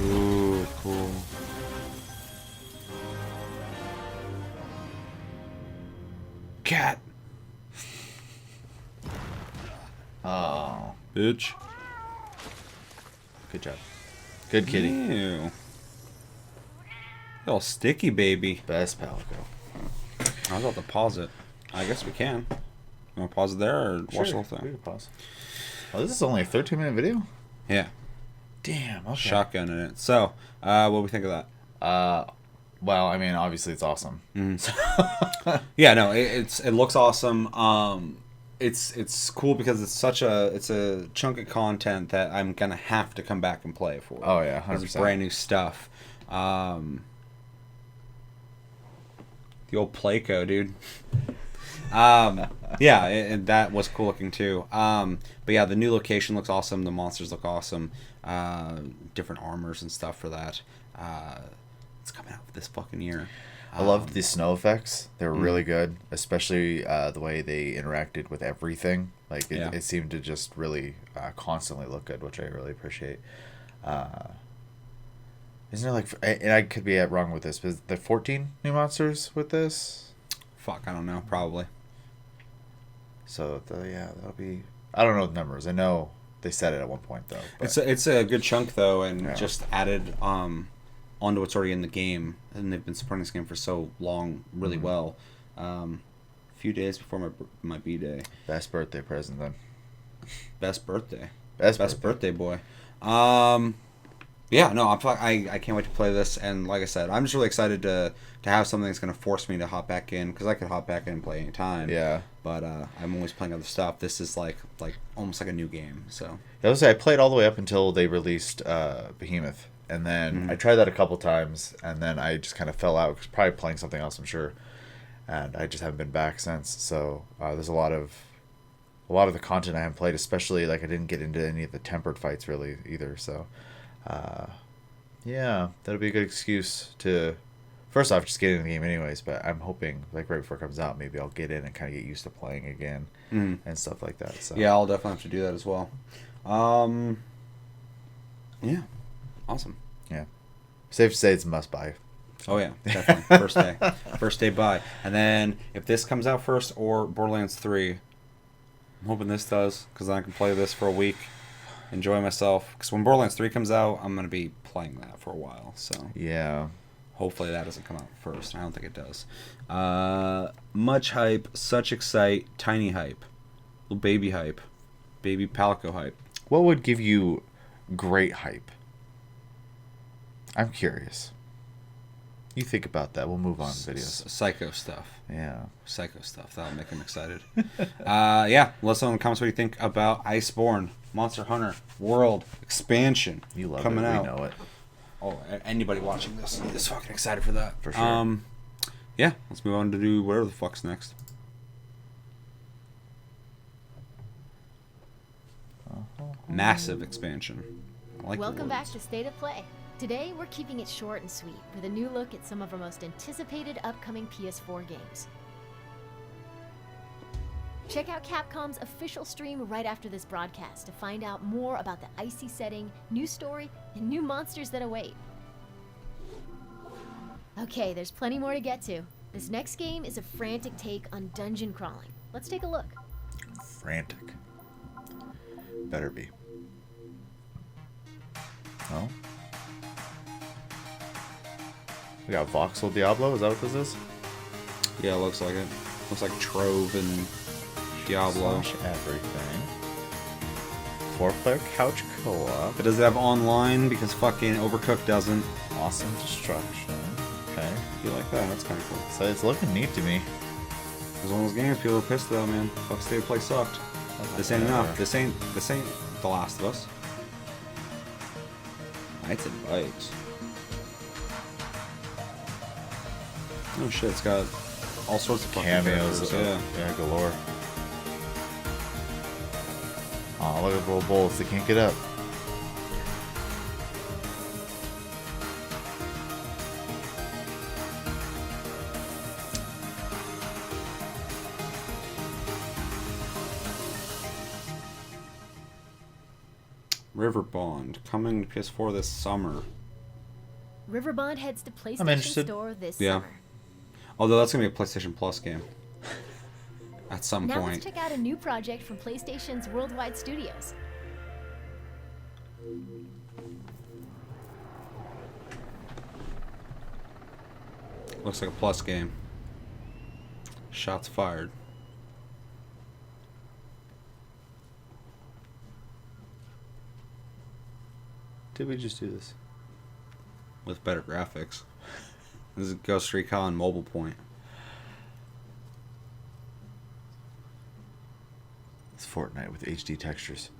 Ooh, cool. Cat. Oh, Bitch. good job. Good kitty. Ew. All sticky, baby. Best Palico. I was about to pause it. I guess we can. You want to pause it there or watch the whole We thing? can pause. Oh, this is only a 13-minute video? Yeah. Damn, okay. Shotgun in it. So, what do we think of that? Well, I mean, obviously it's awesome. Yeah, no, it looks awesome. It's cool because it's a chunk of content that I'm gonna have to come back and play for. Oh, yeah, 'Cause it's 100%. brand new stuff. The old Playco, dude. Yeah, and that was cool looking too. But yeah, the new location looks awesome. The monsters look awesome. Different armors and stuff for that. It's coming out this fucking year. I loved the snow effects. They were really good, especially the way they interacted with everything. Like, it seemed to just really constantly look good, which I really appreciate. Isn't there like, and I could be wrong with this, but there 14 new monsters with this? Fuck, I don't know. Probably. So, yeah, that'll be... I don't know the numbers. I know they said it at one point, though. But It's a good chunk, though, and Yeah. just added onto what's already in the game. And they've been supporting this game for so long really well. A few days before my B-Day. best birthday present, then. Best birthday. Best birthday boy. Yeah, no, I can't wait to play this, and like I said, I'm just really excited to have something that's going to force me to hop back in, because I could hop back in and play anytime. Yeah. But I'm always playing other stuff. This is like almost like a new game, so. I played all the way up until they released Behemoth, and then I tried that a couple times, and then I just kind of fell out, probably playing something else, I'm sure, and I just haven't been back since. So there's a lot of the content I haven't played, especially like I didn't get into any of the tempered fights really either. So yeah, that'll be a good excuse First off, just getting in the game anyways, but I'm hoping, like, right before it comes out, maybe I'll get in and kind of get used to playing again and stuff like that. So Yeah, I'll definitely have to do that as well. Yeah. Awesome. Yeah. Safe to say it's a must-buy. Oh, yeah. Definitely. First day. First day buy. And then, if this comes out first or Borderlands 3, I'm hoping this does, because then I can play this for a week, enjoy myself. Because when Borderlands 3 comes out, I'm going to be playing that for a while, so... Yeah. Hopefully that doesn't come out first. I don't think it does. Much hype, such excite, tiny hype, little baby hype, baby Palico hype. What would give you great hype? I'm curious. You think about that. We'll move on to videos. Psycho stuff. Yeah. Psycho stuff. That'll make him excited. Yeah. Let us know in the comments what you think about Iceborne, Monster Hunter World Expansion. You love coming it. out. We know it. Oh, anybody watching this is fucking excited for that. For sure. Yeah, let's move on to do whatever the fuck's next. Massive expansion. I like Welcome the back words. to State of Play. Today, we're keeping it short and sweet with a new look at some of our most anticipated upcoming PS4 games. Check out Capcom's official stream right after this broadcast to find out more about the icy setting, new story, and new monsters that await. Okay, there's plenty more to get to. This next game is a frantic take on dungeon crawling. Let's take a look. Frantic. Better be. Oh? We got Voxel Diablo, is that what this is? Yeah, it looks like it. Looks like Trove and Diablo. Slash everything. 4-player couch co-op. But does it have online? Because fucking Overcooked doesn't. Awesome Destruction. Okay. You like that? That's kind of cool. So it's looking neat to me. It was one of those games people are pissed though, man. Fuck, State of Play sucked. This ain't enough. This ain't The Last of Us. Knights and Bikes. Oh shit, it's got all sorts of fucking Cameos. characters, Yeah, galore. Oh, look at the little bullets. They can't get up. River Bond coming to PS4 this summer. Riverbond heads to PlayStation interested. Store this Yeah. summer. Although that's gonna be a PlayStation Plus game. At some Now point. let's check out a new project from PlayStation's Worldwide Studios. Looks like a Plus game. Shots fired. Did we just do this? With better graphics. This is Ghost Recon Mobile Point. It's Fortnite with HD textures.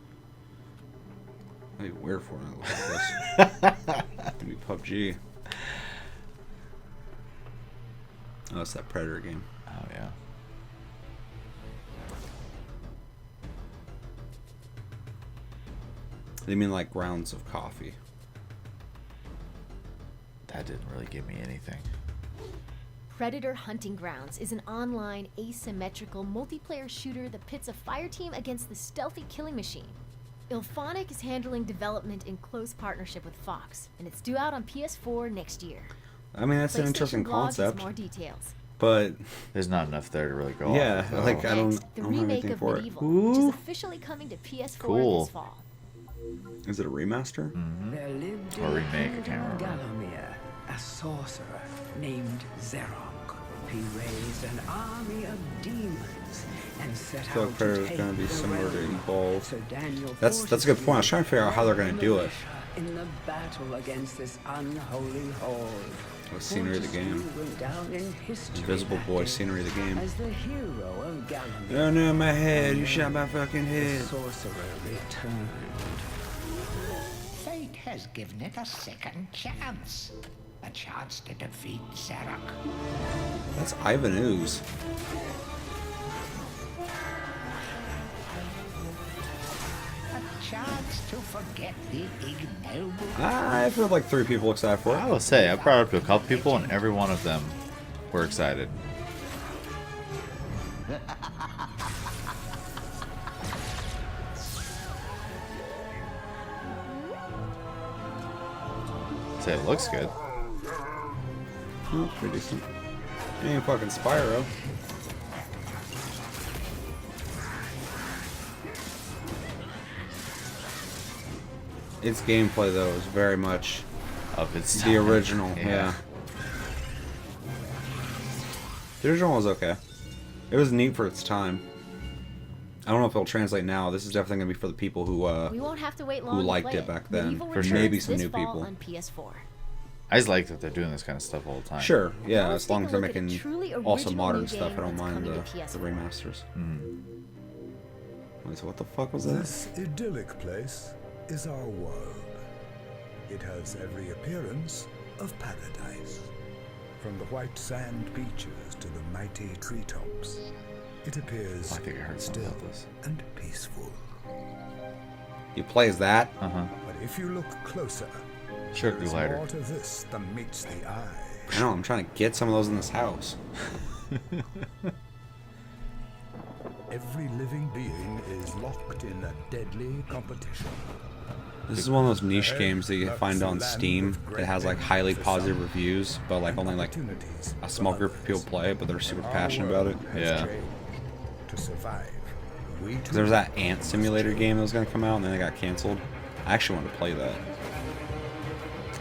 That'd be weird for it like this. It'd be PUBG. Oh, it's that Predator game. Oh, yeah. They mean like rounds of coffee. That didn't really give me anything. Predator Hunting Grounds is an online, asymmetrical, multiplayer shooter that pits a fire team against the stealthy killing machine. Ilphonic is handling development in close partnership with Fox, and it's due out on PS4 next year. I mean, that's an PlayStation interesting Blog has concept. more details. But There's not enough there to really go yeah, off. like I don't, Next, I the don't have remake anything of for Medieval, it. which is Ooh. officially coming to PS4 Cool. this fall. Is it a remaster? There lived Or in remake, I the can't kingdom remember. Gallowmere a sorcerer named Zerok. He raised an army of demons and set I feel out like to Predator's take gonna be the similar to realm. Evolve. So Daniel That's a good point. I was trying to figure out how they're gonna do it. In the battle against this unholy horde. The scenery of the game. Fortescue went down in history Invisible that Boy day scenery of the game. as the hero of Gallowmere. Oh no, my head! You shot my fucking The head. sorcerer returned. Fate has given it a second chance. A chance to defeat Zerok. That's Ivan Ooze. A chance to forget the ignoble. I feel like 3 people excited for it. I will say, I brought it up to a couple people, and every one of them were excited. Say it looks good. Oh, pretty decent. Ain't fucking Spyro. Its gameplay though is very much of its the time. original. Yeah. The original was okay. It was neat for its time. I don't know if it'll translate now. This is definitely gonna be for the people who we won't have to wait long who to liked play it back Medieval then. For returns maybe some this new fall people. on PS4. I just like that they're doing this kind of stuff all the time. Sure, yeah, Now as let's long take as a they're look at a making truly also original modern new stuff. I game don't that's mind coming the to PS4. remasters. Wait, so what the fuck was that? This idyllic place is our world. It has every appearance of paradise. From the white sand beaches to the mighty treetops, it appears still and peaceful. You play as that? But if you look closer, Sure, there is glider. more to this than meets the eye. I know, I'm trying to get some of those in this house. Every living being is locked in a deadly competition. This is one of those niche games that you can find on Steam. It has like highly positive reviews, but like only like a small group of people play it, but they're super passionate about it. Yeah. To survive, we too There's that Ant Simulator game that was gonna come out, and then it got canceled. I actually want to play that.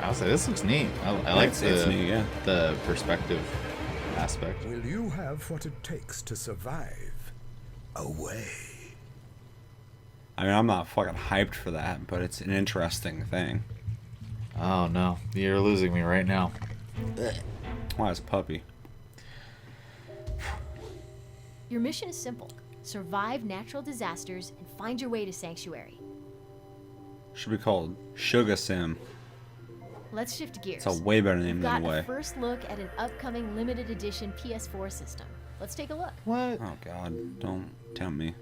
I was like, this looks neat. I like It's the neat, yeah. the perspective aspect. Will you have what it takes to survive? Away. I mean, I'm not fucking hyped for that, but it's an interesting thing. Oh no, you're losing me right now. Why is puppy? Your mission is simple. Survive natural disasters and find your way to Sanctuary. Should be called Sugar Sim. Let's shift gears. It's a way better name We've than got Way. a first look at an upcoming limited edition PS4 system. Let's take a look. What? Oh god, don't tempt me.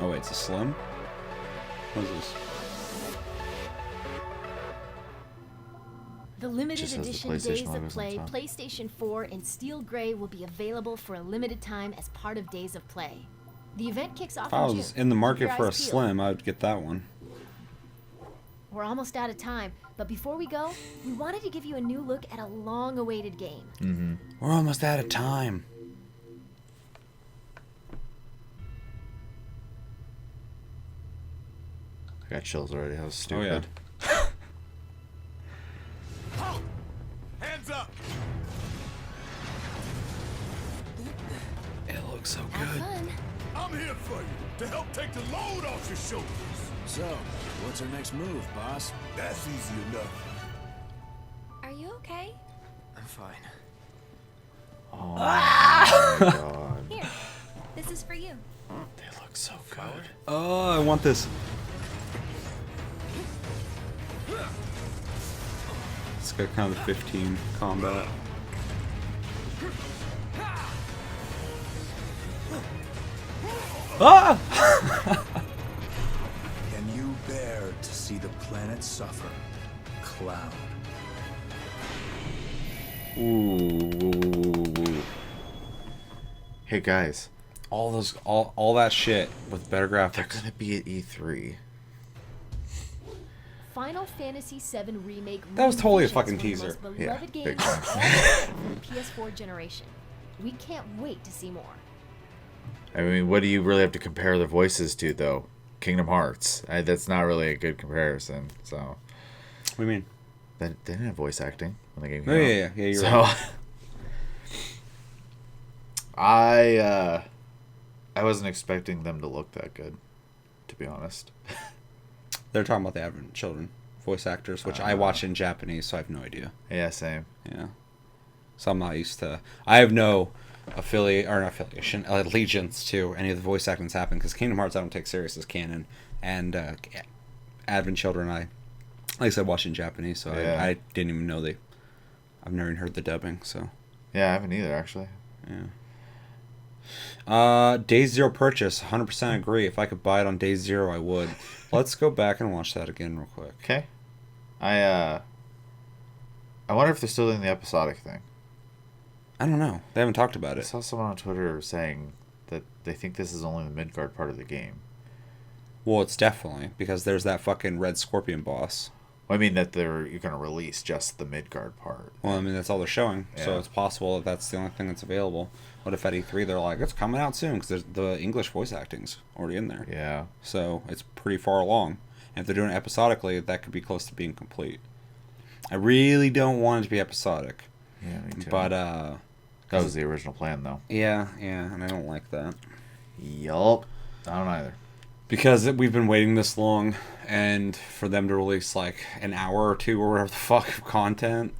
Oh wait, it's a Slim? What is this? The limited Just has the edition PlayStation Days logos of on Play top. PlayStation 4 in Steel Grey will be available for a limited time as part of Days of Play. The event kicks off If I in was June. in the Keep market your for a eyes peeled. Slim, I would get that one. We're almost out of time, but before we go, we wanted to give you a new look at a long-awaited game. We're almost out of time. I got chills already. That was Oh yeah. stupid. Hands up! It looks so Have good. fun. I'm here for you to help take the load off your shoulders. So, what's our next move, boss? That's easy enough. Are you okay? I'm fine. Oh my god. Here, this is for you. They look so good. Oh, I want this. It's got kind of the 15 combat. Ah! Can you bear to see the planet suffer? Cloud. Ooh. Hey guys, All that shit with better they're graphics. gonna be at E3. Final Fantasy VII Remake. That was totally a revisions fucking one of the teaser. most beloved Yeah, games big of all time. time for the PS4 generation. We can't wait to see more. I mean, what do you really have to compare the voices to, though? Kingdom Hearts. That's not really a good comparison. So, What do you mean? they didn't have voice acting when the game came Oh, out. yeah, you're So, right. I wasn't expecting them to look that good, to be honest. They're talking about the Advent Children voice actors, which I watch in Japanese, so I have no idea. Yeah, same. Yeah. So I'm not used to. I have no allegiance to any of the voice acting that's happened because Kingdom Hearts I don't take serious as canon, and Advent Children Like I said, watching Japanese, so Yeah. I didn't even know I've never even heard the dubbing, so. Yeah, I haven't either, actually. Yeah. Day Zero purchase, 100% agree. If I could buy it on Day Zero, I would. Let's go back and watch that again real quick. Okay. I wonder if they're still doing the episodic thing. I don't know. They haven't talked about I it. saw someone on Twitter saying that they think this is only the Midgard part of the game. Well, it's definitely, because there's that fucking red scorpion boss. Well, I mean that you're going to release just the Midgard part. Well, I mean, that's all they're showing, so Yeah. it's possible that that's the only thing that's available. What if at E3 they're like, it's coming out soon, because the English voice acting's already in there. Yeah. So it's pretty far along. And if they're doing it episodically, that could be close to being complete. I really don't want it to be episodic. Yeah, me too. But, that was the original plan, though. Yeah, and I don't like that. Yup. I don't either. Because we've been waiting this long, and for them to release like an hour or two or whatever the fuck of content,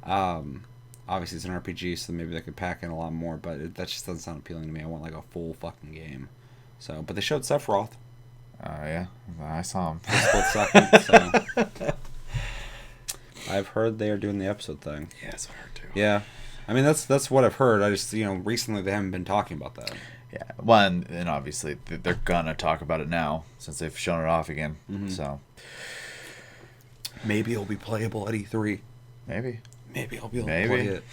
obviously it's an RPG, so maybe they could pack in a lot more, but that just doesn't sound appealing to me. I want like a full fucking game. So, but they showed Sephiroth. Yeah, I saw him. For a split second, so. I've heard they are doing the episode thing. Yeah, that's what I heard too. Yeah. I mean, that's what I've heard. I just, recently they haven't been talking about that. Yeah, well, and obviously they're gonna talk about it now since they've shown it off again. Mm-hmm. So maybe it'll be playable at E3. Maybe I'll be able to play it.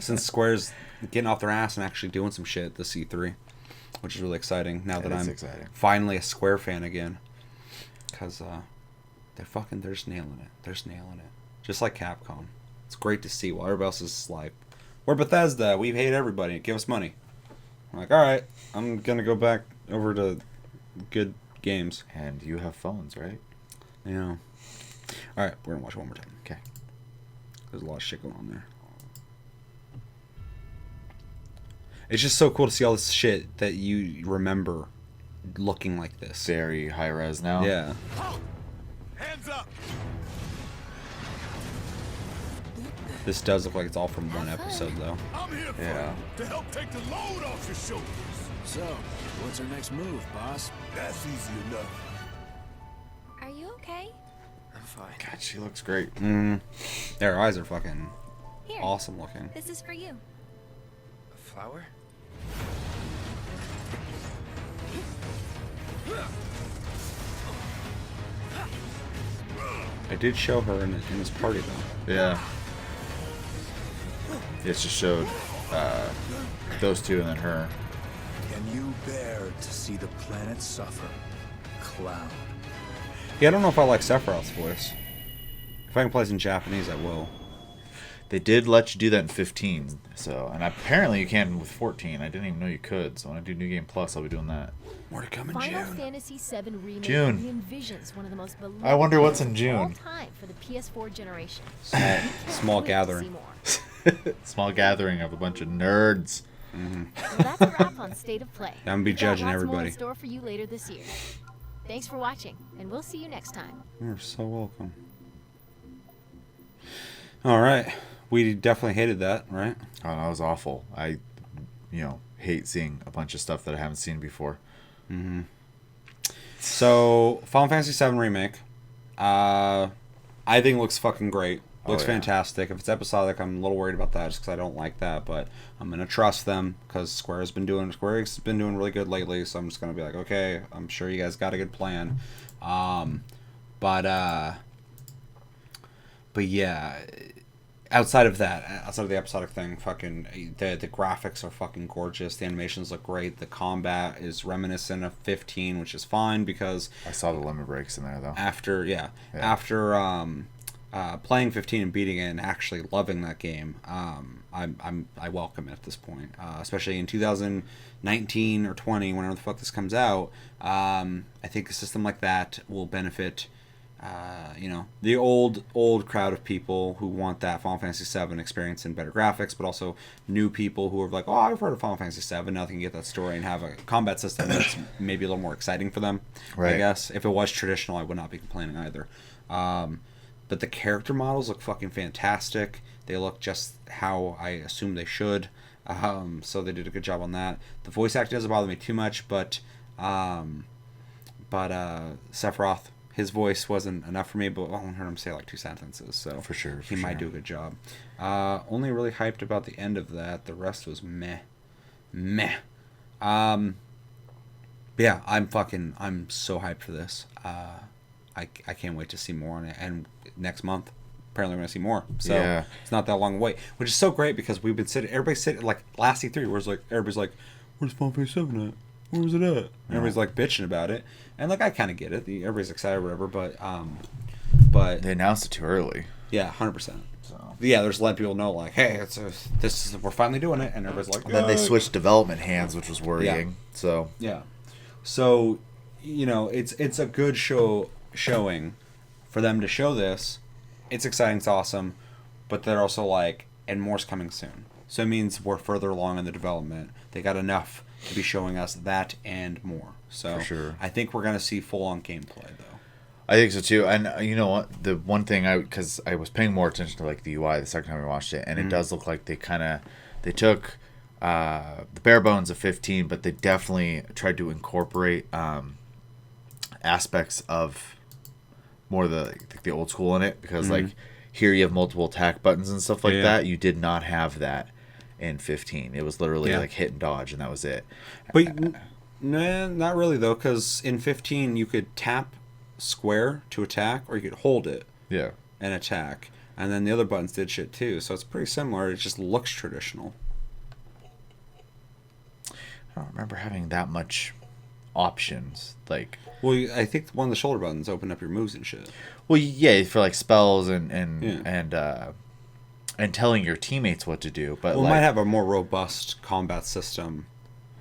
Since Square's getting off their ass and actually doing some shit this E3, which is really exciting. Now that I'm finally a Square fan again, because they're just nailing it. They're just nailing it, just like Capcom. It's great to see. While everybody else is like, we're Bethesda, we hate everybody, give us money. I'm like, alright, I'm gonna go back over to good games. And you have phones, right? Yeah. Alright, we're gonna watch it one more time. Okay. There's a lot of shit going on there. It's just so cool to see all this shit that you remember looking like this. Very high res now. Yeah. Hands up! This does look like it's all from one episode, though. I'm here for Yeah. you, to help take the load off your shoulders. So, what's our next move, boss? That's easy enough. Are you okay? I'm fine. God, she looks great. Their eyes are fucking Here. awesome looking. This is for you. A flower? I did show her in this party, though. Yeah. It just showed those two and then her. Can you bear to see the planet suffer? Cloud. Yeah, I don't know if I like Sephiroth's voice. If I can play this in Japanese, I will. They did let you do that in 15, so, and apparently you can with 14. I didn't even know you could. So when I do New Game Plus, I'll be doing that. More to come in Final June. Fantasy VII Remake June. re-envisions one of the most beloved I wonder what's in games June. of all time for the PS4 generation. Small Wait to gathering. see more. Small gathering of a bunch of nerds. Well, that's a wrap on State of Play. I'm gonna be We've got judging lots more everybody. in store for you later this year. Thanks for watching, and we'll see you next time. You're so welcome. All right. We definitely hated that, right? Oh, that was awful. I, hate seeing a bunch of stuff that I haven't seen before. Mm-hmm. So, Final Fantasy VII Remake. I think looks fucking great. Looks yeah. fantastic. If it's episodic, I'm a little worried about that just because I don't like that. But I'm gonna trust them because Square's been doing really good lately. So I'm just gonna be like, okay, I'm sure you guys got a good plan. But yeah, outside of the episodic thing, fucking the graphics are fucking gorgeous. The animations look great. The combat is reminiscent of 15, which is fine because I saw the limit breaks in there though. After playing 15 and beating it and actually loving that game, I welcome it at this point, especially in 2019 or 20, whenever the fuck this comes out. I think a system like that will benefit, the old crowd of people who want that Final Fantasy VII experience and better graphics, but also new people who are like, oh, I've heard of Final Fantasy VII, now they can get that story and have a combat system that's maybe a little more exciting for them. Right. I guess if it was traditional, I would not be complaining either. But the character models look fucking fantastic. They look just how I assume they should. So they did a good job on that. The voice acting doesn't bother me too much, but Sephiroth, his voice wasn't enough for me, but I only heard him say like 2 sentences, so For sure, he might do a good job. Only really hyped about the end of that. The rest was meh. But yeah, I'm so hyped for this. I can't wait to see more on it. And next month, apparently we're going to see more. So it's not that long a wait. Which is so great because we've been everybody's sitting, like, last E3, where it's like, everybody's like, where's Final Fantasy 7 at? Where's it at? And everybody's, like, bitching about it. And, like, I kind of get it. Everybody's excited or whatever, but... They announced it too early. Yeah, 100%. So. Yeah, they're just letting people know, like, hey, we're finally doing it. And everybody's like, and then they switched development hands, which was worrying. Yeah. So... Yeah. So, it's a good showing for them to show this. It's exciting, it's awesome, but they're also like, and more's coming soon. So it means we're further along in the development. They got enough to be showing us that and more. So For sure. I think we're going to see full-on gameplay, though. I think so too. And you know what? The one thing because I was paying more attention to like the UI the second time we watched it, and it does look like they took the bare bones of 15, but they definitely tried to incorporate aspects of more the old school in it, because like here you have multiple attack buttons and stuff like that. You did not have that in 15. It was literally like hit and dodge, and that was it. But nah, not really though, because in 15 you could tap square to attack, or you could hold it and attack, and then the other buttons did shit too. So it's pretty similar. It just looks traditional. I don't remember having that much options. Like, well, I think one of the shoulder buttons open up your moves and shit. Well, yeah, for like spells and telling your teammates what to do. But it might have a more robust combat system,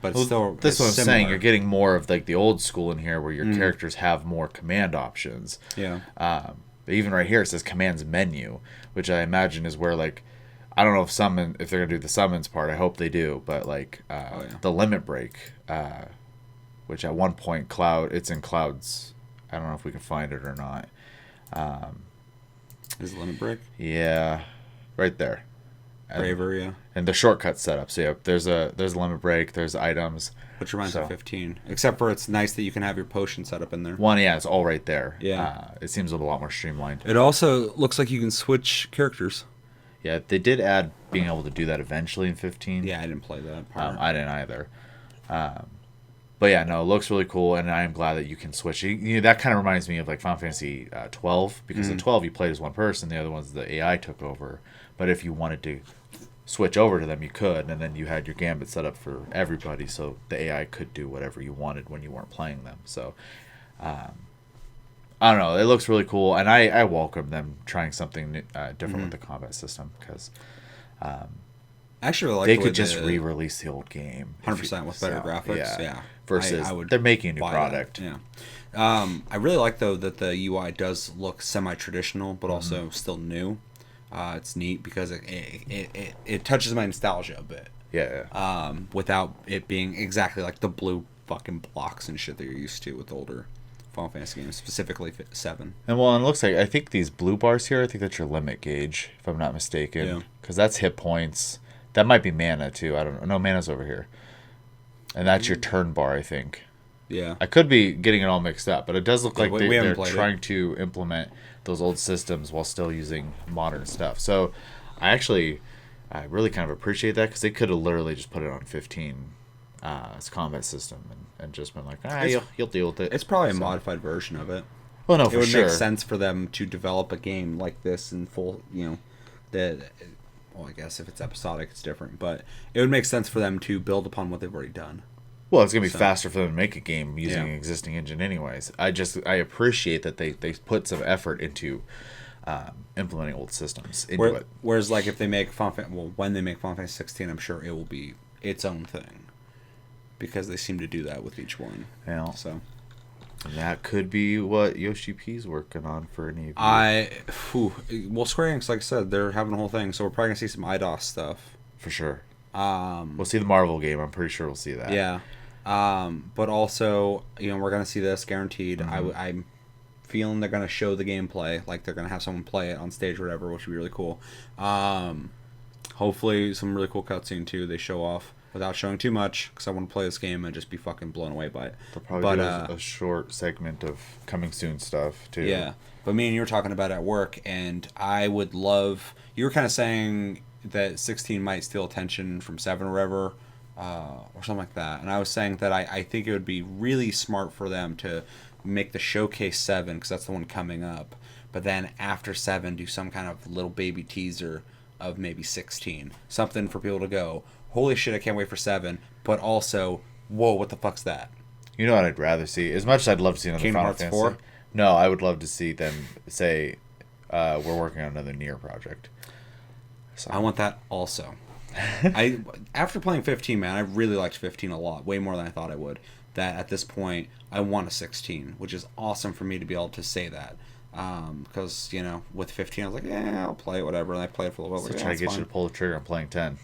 but it's still that's what I'm saying. You're getting more of like the old school in here, where your characters have more command options. Yeah. But even right here, it says commands menu, which I imagine is where like. I don't know if they're gonna do the summons part. I hope they do, but like the limit break, which at one point it's in Cloud's. I don't know if we can find it or not. Is the limit break? Yeah, right there. Braver, yeah. And the shortcut setup. So yeah, there's a limit break. There's items. Which reminds me of 15. Except for it's nice that you can have your potion set up in there. It's all right there. Yeah. It seems a lot more streamlined. It also looks like you can switch characters. Yeah, they did add being able to do that eventually in 15. Yeah, I didn't play that part. I didn't either. But yeah, no, it looks really cool, and I am glad that you can switch. That kind of reminds me of like Final Fantasy 12, because in 12 you played as one person, the other ones the AI took over. But if you wanted to switch over to them, you could, and then you had your gambit set up for everybody, so the AI could do whatever you wanted when you weren't playing them. So, I don't know. It looks really cool, and I welcome them trying something different with the combat system, because actually really like they could just re-release the old game 100% with better graphics. Yeah, versus they're making a new product. That. Yeah, I really like though that the UI does look semi-traditional, but also still new. It's neat because it touches my nostalgia a bit. Yeah. Without it being exactly like the blue fucking blocks and shit that you're used to with older Final Fantasy games, specifically 7. And well, it looks like, I think these blue bars here, I think that's your limit gauge, if I'm not mistaken. Yeah. Because that's hit points. That might be mana, too. I don't know. No, mana's over here. And that's your turn bar, I think. Yeah. I could be getting it all mixed up, but it does look like they're trying it. to implement those old systems while still using modern stuff. So I really kind of appreciate that, because they could have literally just put it on 15 as combat system and just been like, you'll deal with it. It's probably a modified version of it. Well, no, for sure. It would make sense for them to develop a game like this in full, well, I guess if it's episodic, it's different, but it would make sense for them to build upon what they've already done. Well, it's going to be faster for them to make a game using an existing engine anyways. I appreciate that they put some effort into implementing old systems into it. Whereas, like, if they make when they make Final Fantasy 16, I'm sure it will be its own thing, because they seem to do that with each one. Yeah. So that could be what Yoshi P's working on for any of you. Well, Square Enix, like I said, they're having a whole thing, so we're probably gonna see some IDOS stuff for sure. We'll see the Marvel game. I'm pretty sure we'll see that. Yeah. But also, we're gonna see this guaranteed. I'm feeling they're gonna show the gameplay, like they're gonna have someone play it on stage or whatever, which would be really cool. Hopefully, some really cool cutscene too. They show off. without showing too much, because I want to play this game and just be fucking blown away by it. They'll probably do a short segment of coming soon stuff too. Yeah, but me and you were talking about it at work, and I would love. You were kind of saying that 16 might steal attention from 7 or whatever, or something like that. And I was saying that I think it would be really smart for them to make the showcase 7, because that's the one coming up. But then after 7, do some kind of little baby teaser of maybe 16. Something for people to go, holy shit, I can't wait for 7. But also, whoa, what the fuck's that? You know what I'd rather see? As much as I'd love to see another Kingdom Final Hearts Fantasy. 4? No, I would love to see them say, we're working on another Nier project. So. I want that also. After playing 15, man, I really liked 15 a lot, way more than I thought I would. That at this point, I want a 16, which is awesome for me to be able to say that. Because, you know, with 15, I was like, yeah, I'll play it, whatever. And I played it for a little bit. So try to get you to pull the trigger on playing 10.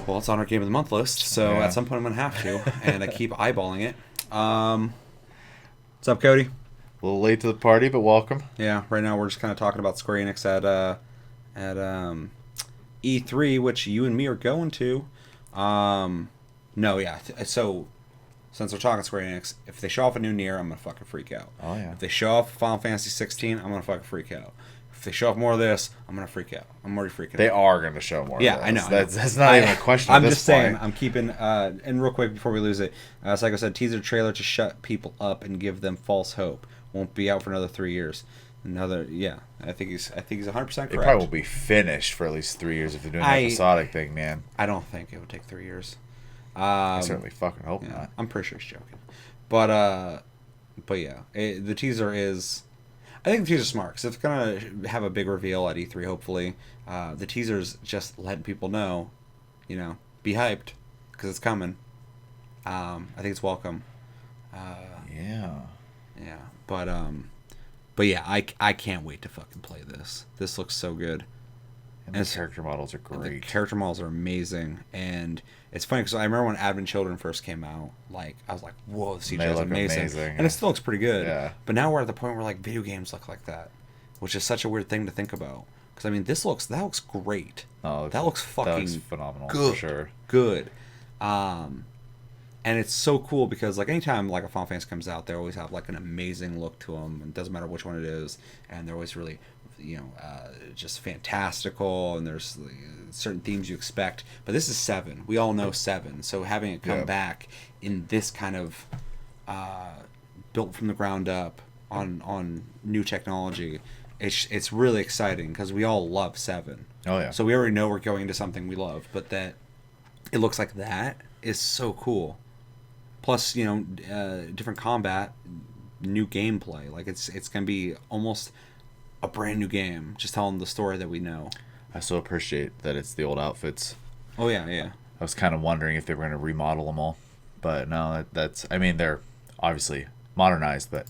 Well, it's on our Game of the Month list, so at some point I'm going to have to. And I keep eyeballing it. What's up, Cody? A little late to the party, but welcome. Yeah, right now we're just kind of talking about Square Enix at E3, which you and me are going to. So since we're talking Square Enix, if they show off a new Nier, I'm gonna fucking freak out. Oh yeah. If they show off Final Fantasy 16, I'm gonna fucking freak out. If they show off more of this, I'm gonna freak out. I'm already freaking out. They are gonna show more. Yeah, of I this. know. That's not even a question. I'm at just this point. saying. I'm keeping. And real quick before we lose it, Psycho said teaser trailer to shut people up and give them false hope. Won't be out for another 3 years. I think he's 100% correct. It probably will be finished for at least 3 years if they're doing the episodic thing, man. I don't think it would take 3 years. I certainly fucking hope not. I'm pretty sure he's joking, but yeah, the teaser is. I think the teaser's smart because it's gonna have a big reveal at E3. Hopefully, the teaser's just letting people know, you know, be hyped because it's coming. I think it's welcome. Yeah. But yeah, I can't wait to fucking play this. This looks so good. And the character models are great. The character models are amazing. And it's funny because I remember when Advent Children first came out, like, I was like, whoa, the CGI is amazing. And it still looks pretty good. Yeah. But now we're at the point where, like, video games look like that, which is such a weird thing to think about. Because, I mean, that looks great. Oh, that looks fucking that looks phenomenal, good. For sure. Good. And it's so cool because, like, anytime, like, a Final Fantasy comes out, they always have, like, an amazing look to them. It doesn't matter which one it is. And they're always really, you know, just fantastical. And there's certain themes you expect. But this is 7. We all know 7. So having it come back in this kind of built from the ground up on new technology, it's really exciting because we all love 7. Oh, yeah. So we already know we're going into something we love. But that it looks like that is so cool. Plus, you know, different combat, new gameplay. Like, it's going to be almost a brand new game, just telling the story that we know. I so appreciate that it's the old outfits. Oh, yeah, yeah. I was kind of wondering if they were going to remodel them all. But no, I mean, they're obviously modernized, but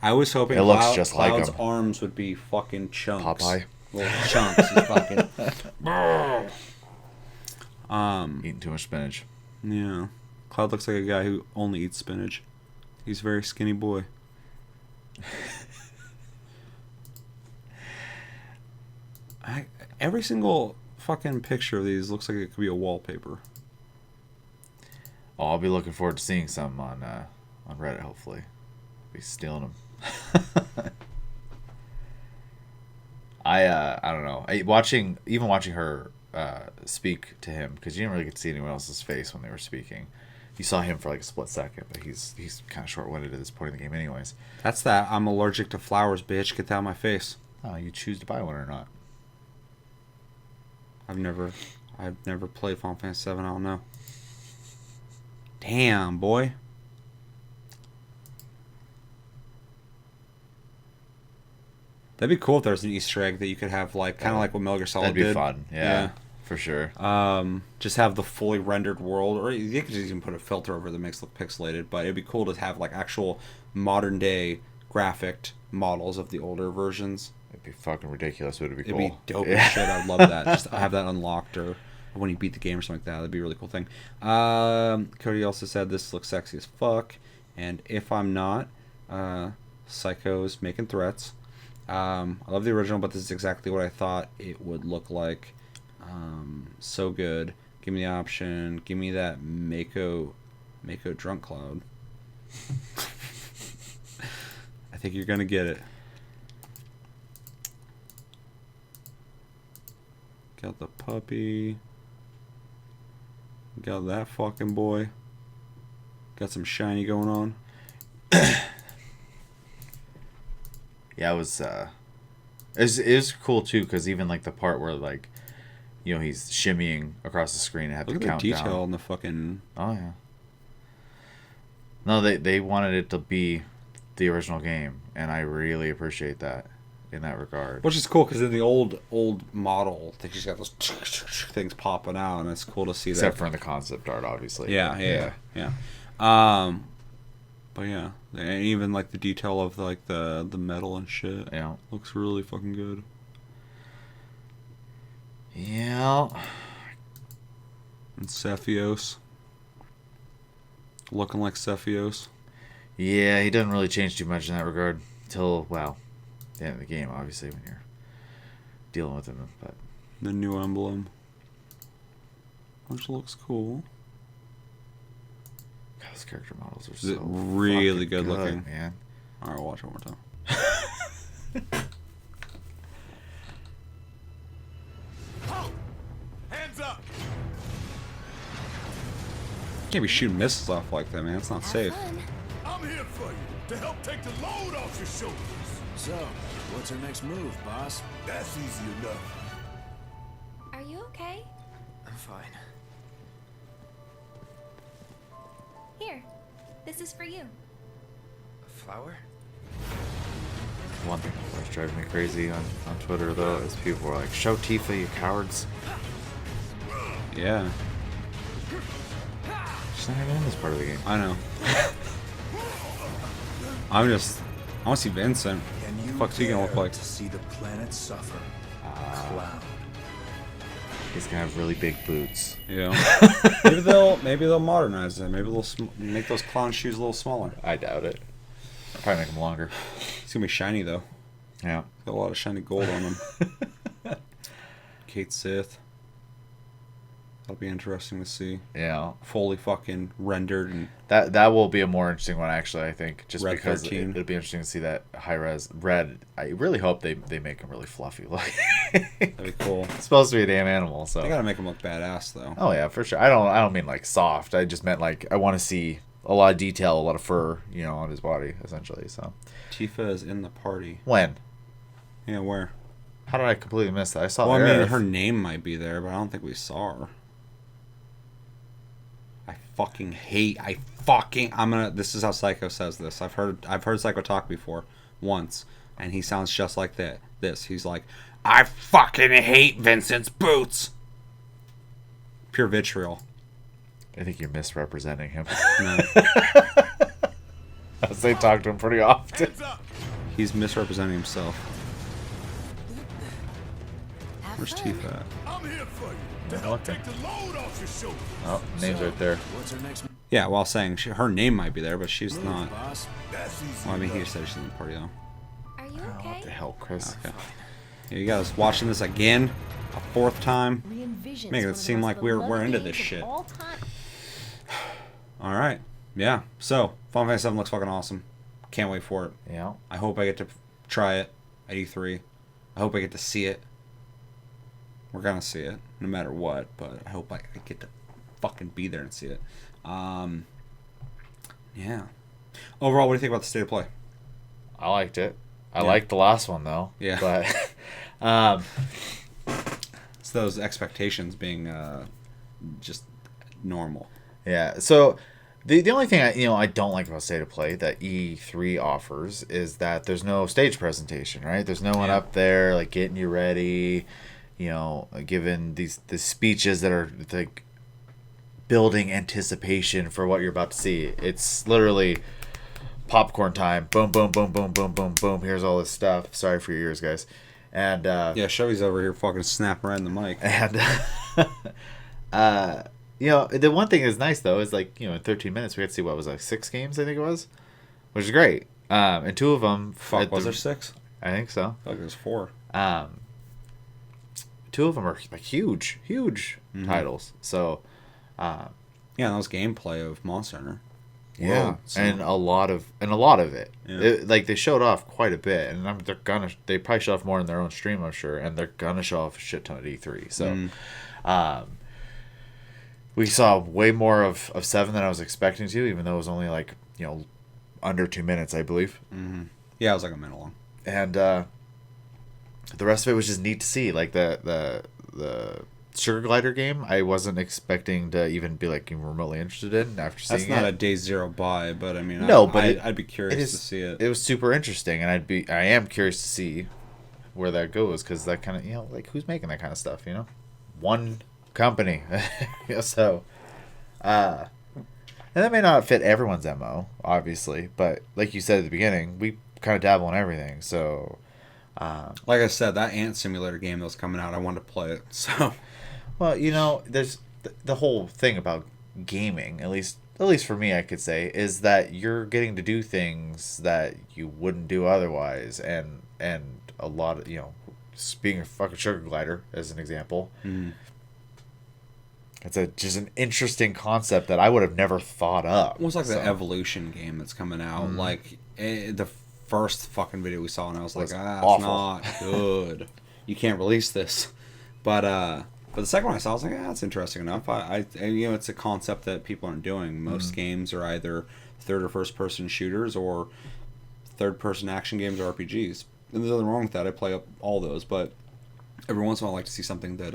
I was hoping it looks just like Cloud's them. arms would be fucking chunks. Popeye. Little chunks. He's fucking... Eating too much spinach. Yeah. Cloud looks like a guy who only eats spinach. He's a very skinny boy. Every single fucking picture of these looks like it could be a wallpaper. Oh, I'll be looking forward to seeing some on Reddit, hopefully. Be stealing them. I don't know. Watching her speak to him, because you didn't really get to see anyone else's face when they were speaking. You saw him for like a split second, but he's kind of short-winded at this point in the game anyways. That's that I'm allergic to flowers, bitch. Get that out of my face. Oh, you choose to buy one or not. I've never played Final Fantasy 7. I don't know. Damn, boy. That'd be cool if there was an Easter egg that you could have, like, kind of like what Metal Gear Solid did. That'd be fun. Yeah, for sure. Just have the fully rendered world, or you could just even put a filter over that makes it look pixelated. But it'd be cool to have like actual modern day graphic models of the older versions. It'd be fucking ridiculous, but it'd be cool. It'd be dope as shit. I'd love that. Just have that unlocked, or when you beat the game or something like that. That'd be a really cool thing. Cody also said this looks sexy as fuck, and if I'm not, Psycho's making threats. I love the original, but this is exactly what I thought it would look like. So good. Give me the option. Give me that Mako Drunk Cloud. I think you're gonna get it. Got the puppy. Got that fucking boy. Got some shiny going on. Yeah, it was cool too, because even like the part where like, you know, he's shimmying across the screen and had Look to at count the detail down. on the fucking. Oh yeah. No, they wanted it to be the original game, and I really appreciate that in that regard. Which is cool because in the old model, they just got those things popping out, and it's cool to see that. Except for in the concept art, obviously. Yeah. But yeah, and even like the detail of like the metal and shit. Yeah, looks really fucking good. Yeah. And Cepheus. Looking like Cepheus. Yeah, he doesn't really change too much in that regard until, well, the end of the game, obviously, when you're dealing with him. But the new emblem, which looks cool. God, those character models are so really good looking, man. All right, we'll watch it one more time. Hands up! Can't be shooting missiles off like that, man. It's not safe. I'm here for you to help take the load off your shoulders. So, what's our next move, boss? That's easy enough. Are you okay? I'm fine. Here, this is for you. A flower? One thing that always drives me crazy on Twitter, though, is people are like, "Show Tifa, you cowards." Yeah. She's not even in this part of the game. I know. I want to see Vincent. Can you What's he gonna look like? to see the planet suffer? Cloud. He's gonna have really big boots. Yeah. maybe they'll modernize it. Maybe they'll make those clown shoes a little smaller. I doubt it. I'll probably make them longer. It's gonna be shiny though. Yeah. Got a lot of shiny gold on them. Kate Sith. That'll be interesting to see. Yeah. Fully fucking rendered and that will be a more interesting one, actually. I think just Red because 13. it'll be interesting to see that high res red. I really hope they make him really fluffy. Like that'd be cool. It's supposed to be a damn animal, so they gotta make him look badass though. Oh yeah, for sure. I don't mean like soft. I just meant like I want to see a lot of detail, a lot of fur, you know, on his body, essentially. So Tifa is in the party. When? Yeah, where? How did I completely miss that? I saw. Well, I mean, Aerith. her name might be there, but I don't think we saw her. This is how Psycho says this. I've heard Psycho talk before once, and he sounds just like this. He's like, I fucking hate Vincent's boots. Pure vitriol. I think you're misrepresenting him. No. As they talk to him pretty often. He's misrepresenting himself. Where's Tifa at? I'm here for you to help take the load off your shoulders. Oh, name's right there. What's our next move? Yeah, well, saying her name might be there, but she's not. Boss? That's easy Well, I mean, he enough. just said she's in the party though. Are you What okay? the hell, Chris? Okay. You guys watching this again, a fourth time, Re-envisions making one it of the seem most like we're beloved into games this of shit. all time. All right, yeah. So Final Fantasy VII looks fucking awesome. Can't wait for it. Yeah. I hope I get to try it at E3. I hope I get to see it. We're gonna see it no matter what, but I hope I get to fucking be there and see it. Yeah. Overall, what do you think about the state of play? I liked it. I liked the last one though. Yeah. But it's those expectations being just normal. yeah. So the only thing I don't like about state of play that E3 offers is that there's no stage presentation, right? There's no one up there like getting you ready, giving the speeches that are like building anticipation for what you're about to see. It's literally popcorn time. Boom, boom, boom, boom, boom, boom, boom. Here's all this stuff. Sorry for your ears, guys. And yeah, Chevy's over here fucking snapping right in the mic. And the one thing that's nice though is like in 13 minutes we had to see what was like 6 games, I think it was, which is great. And 2 of them. Was there 6? I think so. I thought it was 4. 2 of them are like huge titles. So, yeah, that was gameplay of Monster Hunter. Yeah, World, so. and a lot of it. Yeah. Like they showed off quite a bit, and they probably show off more in their own stream, I'm sure, and they're gonna show off a shit ton at E3. So, we saw way more of 7 than I was expecting to, even though it was only like under 2 minutes, I believe. Mm-hmm. Yeah, it was like a minute long, and the rest of it was just neat to see. Like the Sugar Glider game, I wasn't expecting to even be like remotely interested in after seeing it. That's not a day zero buy, but I mean, I'd be curious to see it. It was super interesting, and I am curious to see where that goes, because that kind of like who's making that kind of stuff, one company, so and that may not fit everyone's MO, obviously, but like you said at the beginning, we kind of dabble in everything, so. Like I said, that Ant Simulator game that was coming out, I wanted to play it. So, well, there's the whole thing about gaming, at least for me, I could say, is that you're getting to do things that you wouldn't do otherwise, and a lot of being a fucking Sugar Glider as an example. Mm-hmm. It's just an interesting concept that I would have never thought of. Almost like the Evolution game that's coming out, Mm-hmm. like the first fucking video we saw, and I was like, it's awful. not good. You can't release this. But the second one I saw, I was like, that's interesting enough. I it's a concept that people aren't doing. Most games are either third or first person shooters or third person action games or RPGs. And there's nothing wrong with that. I play all those, but every once in a while I like to see something that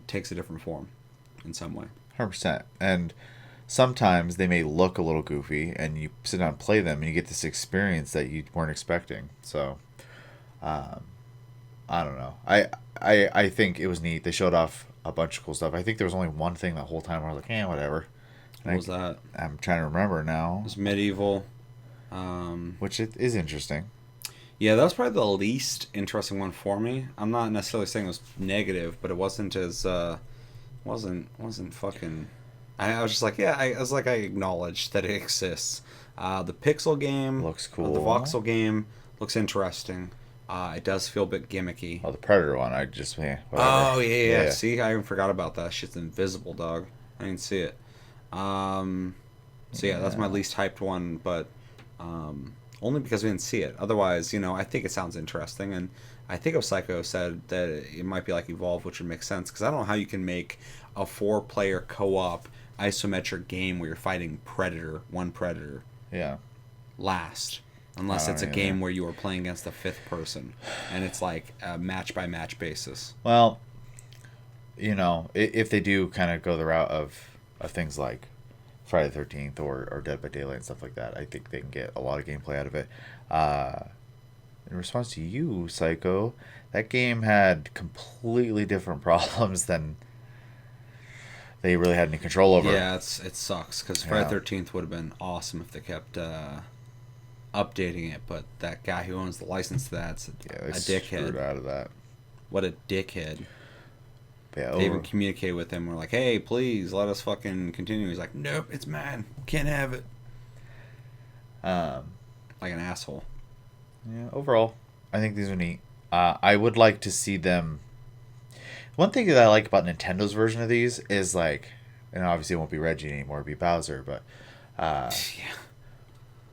takes a different form in some way. 100%. And sometimes they may look a little goofy, and you sit down and play them, and you get this experience that you weren't expecting. So, I don't know. I think it was neat. They showed off a bunch of cool stuff. I think there was only one thing the whole time where I was like, whatever. What was that? I'm trying to remember now. It was Medieval. Which it is interesting. Yeah, that was probably the least interesting one for me. I'm not necessarily saying it was negative, but it wasn't as wasn't fucking. I was just like, I acknowledged that it exists. The Pixel game looks cool. The voxel game looks interesting. It does feel a bit gimmicky. Oh, the Predator one, I just whatever. Oh yeah. See, I even forgot about that. Shit's invisible, dog. I didn't see it. So yeah, that's my least hyped one, but only because we didn't see it. Otherwise, I think it sounds interesting, and I think Psycho said that it might be like Evolve, which would make sense, because I don't know how you can make a 4-player co-op isometric game where you're fighting one predator. Yeah. Last. Unless it's a game where you are playing against the 5th person, and it's like a match-by-match basis. Well, if they do kind of go the route of things like Friday the 13th or Dead by Daylight and stuff like that, I think they can get a lot of gameplay out of it. In response to you, Psycho, that game had completely different problems than they really had any control over. Yeah, it sucks, because Friday the 13th would have been awesome if they kept updating it, but that guy who owns the license to that's a dickhead. Screwed out of that. What a dickhead. Yeah, they even communicated with him. We're like, hey, please let us fucking continue. He's like, nope, it's mine. Can't have it. Like an asshole. Yeah, overall, I think these are neat. I would like to see them. One thing that I like about Nintendo's version of these is like, and obviously it won't be Reggie anymore, it'll be Bowser, but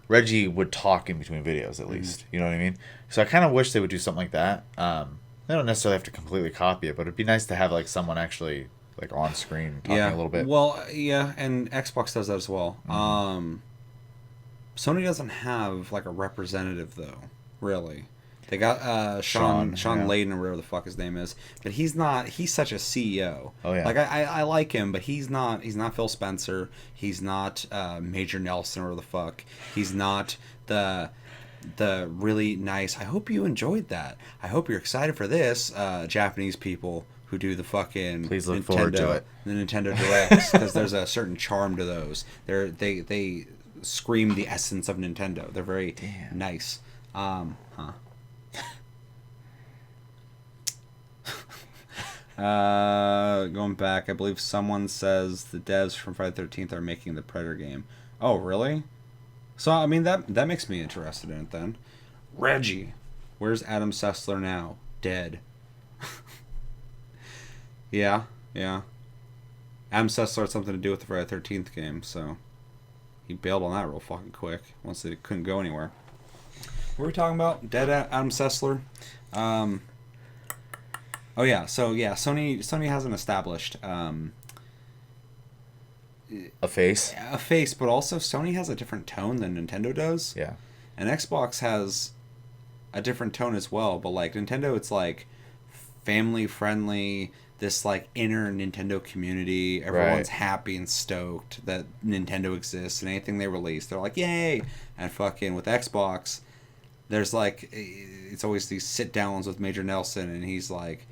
Reggie would talk in between videos at least. You know what I mean? So I kind of wish they would do something like that. They don't necessarily have to completely copy it, but it'd be nice to have like someone actually like on screen talking a little bit. Well, yeah, and Xbox does that as well. Sony doesn't have like a representative though, really. They got Sean Layden or whatever the fuck his name is, but he's such a CEO. Oh yeah. Like I like him, but he's not Phil Spencer. He's not Major Nelson or the fuck. He's not the really nice. I hope you enjoyed that. I hope you're excited for this. Japanese people who do the fucking please look forward to it. The Nintendo Directs, because there's a certain charm to those. They scream the essence of Nintendo. They're very nice. Going back, I believe someone says the devs from Friday the 13th are making the Predator game. Oh, really? So, I mean, that makes me interested in it then. Reggie. Where's Adam Sessler now? Dead. Yeah, yeah. Adam Sessler had something to do with the Friday the 13th game, so he bailed on that real fucking quick once they couldn't go anywhere. What were we talking about? Dead Adam Sessler? Oh yeah, so yeah, Sony hasn't established a face, but also Sony has a different tone than Nintendo does. Yeah, and Xbox has a different tone as well. But like Nintendo, it's like family friendly. This like inner Nintendo community. Everyone's happy and stoked that Nintendo exists, and anything they release, they're like, yay! And fucking with Xbox, there's like, it's always these sit downs with Major Nelson, and he's like,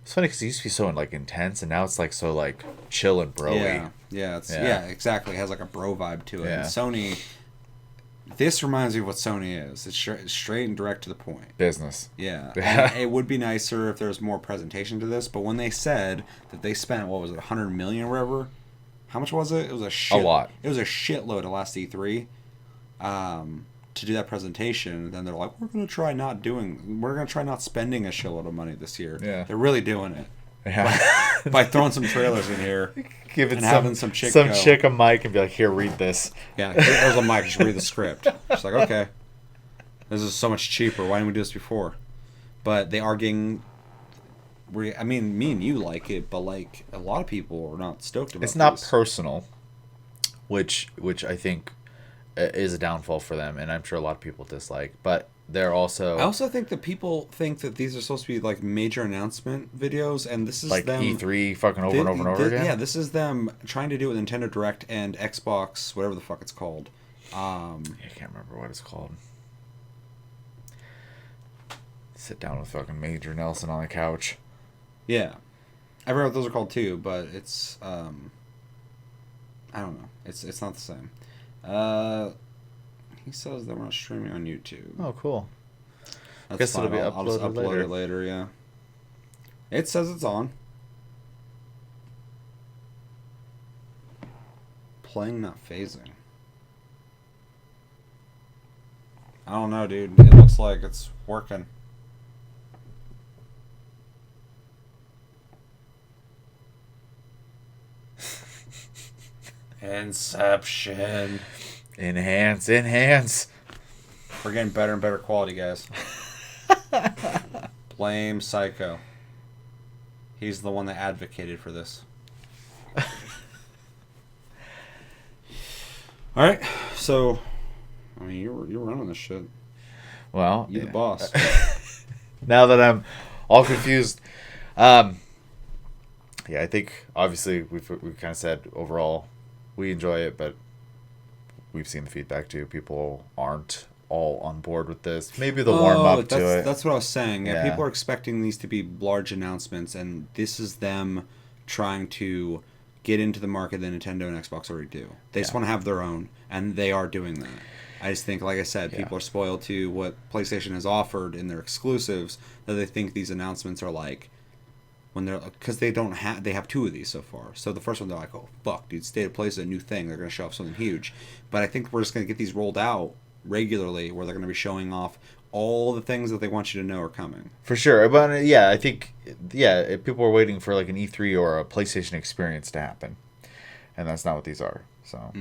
it's funny because it used to be so like intense, and now it's like so like chill and broy. Yeah, exactly. It has like a bro vibe to it. Yeah. And Sony, this reminds me of what Sony is. It's straight and direct to the point. Business. Yeah. And it would be nicer if there was more presentation to this, but when they said that they spent, what was it, $100 million or whatever? How much was it? It was a lot. It was a shitload of last E3 to do that presentation. Then they're like, we're going to try not spending a shitload of money this year. Yeah. They're really doing it. Yeah. By throwing some trailers in here. Having some chick a mic and be like, here, read this. Yeah, there's a mic, just read the script. It's like, okay, this is so much cheaper. Why didn't we do this before? But they are getting... I mean, me and you like it, but like a lot of people are not stoked about it. It's not personal, which I think is a downfall for them, and I'm sure a lot of people dislike. But they're also... I also think that people think that these are supposed to be like major announcement videos, and this is like them... E3 fucking over and over and over again? Yeah, this is them trying to do it with Nintendo Direct and Xbox, whatever the fuck it's called. I can't remember what it's called. Sit down with fucking Major Nelson on the couch. Yeah. I forgot what those are called too, but it's... I don't know. It's not the same. He says that we're not streaming on YouTube. Oh, cool. That's Guess fine. it'll be I'll just uploaded upload later. it later, yeah. It says it's on. Playing, not phasing. I don't know, dude. It looks like it's working. Inception. Enhance. We're getting better and better quality, guys. Blame Psycho. He's the one that advocated for this. All right, so I mean, you're running this shit. Well, you're the boss. Now that I'm all confused, yeah, I think obviously we've kind of said overall we enjoy it, but we've seen the feedback too. People aren't all on board with this. Maybe they'll warm up to it. That's what I was saying. Yeah, Yeah. people are expecting these to be large announcements, and this is them trying to get into the market that Nintendo and Xbox already do. They just want to have their own, and they are doing that. I just think, like I said, people are spoiled to what PlayStation has offered in their exclusives, that they think these announcements are like, when they're, because they have two of these so far. So the first one, they're like, oh fuck, dude, State of Play is a new thing. They're going to show off something huge. But I think we're just going to get these rolled out regularly, where they're going to be showing off all the things that they want you to know are coming. For sure. But yeah, I think, people are waiting for like an E3 or a PlayStation experience to happen. And that's not what these are. So,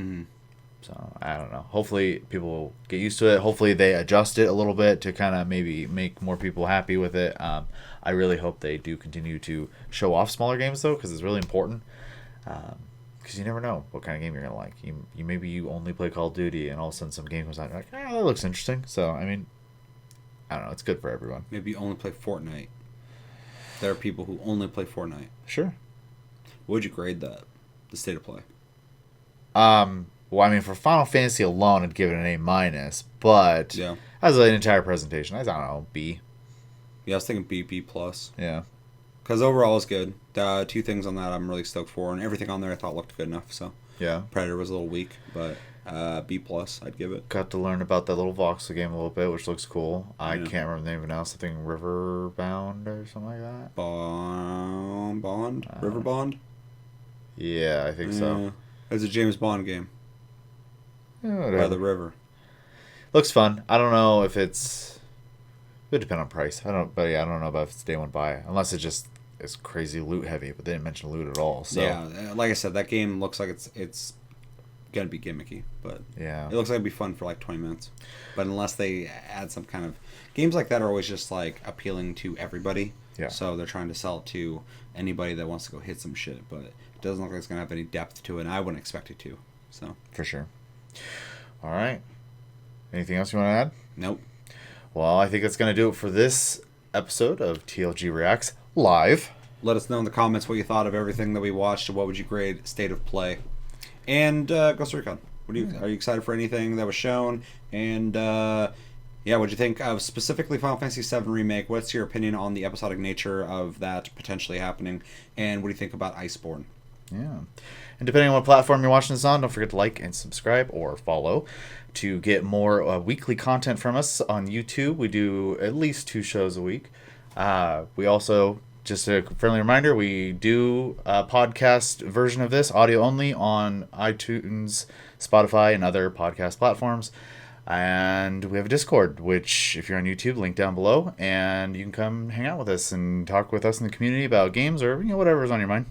So, I don't know. Hopefully people will get used to it. Hopefully they adjust it a little bit to kind of maybe make more people happy with it. I really hope they do continue to show off smaller games, though, because it's really important. Because you never know what kind of game you're going to like. Maybe you only play Call of Duty, and all of a sudden some game comes out, and you're like, that looks interesting. So, I mean, I don't know. It's good for everyone. Maybe you only play Fortnite. There are people who only play Fortnite. Sure. What would you grade that? The State of Play? Well, I mean, for Final Fantasy alone, I'd give it an A-, but as an entire presentation, I don't know, B. Yeah, I was thinking B+. Yeah. Because overall it's good. Two things on that I'm really stoked for, and everything on there I thought looked good enough. So yeah, Predator was a little weak, but B+, I'd give it. Got to learn about that little voxel game a little bit, which looks cool. I can't remember the name of it now. Something Riverbound or something like that. Bond? River Bond? Yeah, I think so. It's a James Bond game. Yeah, by the river. Looks fun. I don't know if it would depend on price. I don't know about if it's day one buy, unless it just is crazy loot heavy, but they didn't mention loot at all. So yeah, like I said, that game looks like it's gonna be gimmicky, but yeah, it looks like it'd be fun for like 20 minutes. But unless they add some kind of games like that are always just like appealing to everybody. Yeah. So they're trying to sell it to anybody that wants to go hit some shit, but it doesn't look like it's gonna have any depth to it, and I wouldn't expect it to. So for sure. All right. Anything else you want to add? Nope. Well, I think that's going to do it for this episode of TLG Reacts Live. Let us know in the comments what you thought of everything that we watched, and what would you grade State of Play. And Ghost Recon. Are you excited for anything that was shown? And yeah, what'd you think of specifically Final Fantasy VII Remake? What's your opinion on the episodic nature of that potentially happening? And what do you think about Iceborne? Yeah. And depending on what platform you're watching this on, don't forget to like and subscribe or follow to get more weekly content from us on YouTube. We do at least 2 shows a week. We also, just a friendly reminder, we do a podcast version of this, audio only, on iTunes, Spotify, and other podcast platforms. And we have a Discord, which, if you're on YouTube, link down below, and you can come hang out with us and talk with us in the community about games or whatever's on your mind.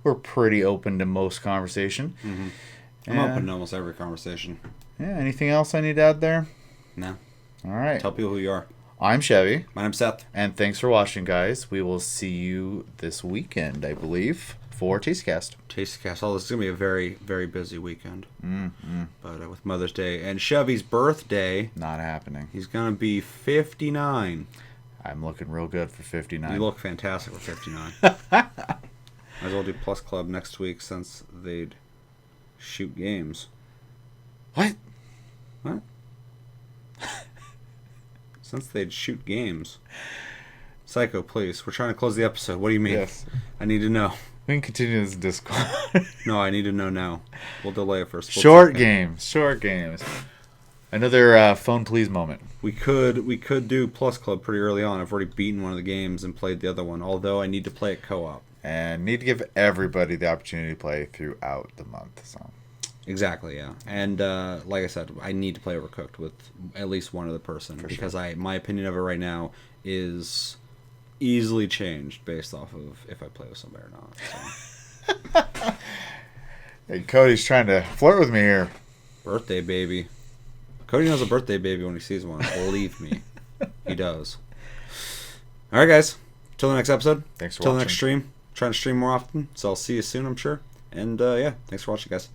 We're pretty open to most conversation. Mm-hmm. I'm open to almost every conversation. Yeah, anything else I need to add there? No. All right. Tell people who you are. I'm Chevy. My name's Seth. And thanks for watching, guys. We will see you this weekend, I believe, for TasteCast. TasteCast. Oh, this is going to be a very, very busy weekend. Mm-hmm. But with Mother's Day and Chevy's birthday. Not happening. He's going to be 59. I'm looking real good for 59. You look fantastic for 59. Might as well do Plus Club next week since they'd shoot games. What? What? Since they'd shoot games. Psycho, please. We're trying to close the episode. What do you mean? Yes. I need to know. We can continue this Discord. No, I need to know now. We'll delay it for a split Short second. games. Another phone please moment. We could do Plus Club pretty early on. I've already beaten one of the games and played the other one, although I need to play it co-op. And need to give everybody the opportunity to play throughout the month. So. Exactly, yeah. And like I said, I need to play Overcooked with at least one other person because my opinion of it right now is easily changed based off of if I play with somebody or not. So. Hey, Cody's trying to flirt with me here. Birthday baby. Cody knows a birthday baby when he sees one. Believe me, he does. All right, guys. Till the next episode. Thanks for watching. Till watching. the next stream. Trying to stream more often, so I'll see you soon, I'm sure. And yeah, thanks for watching, guys.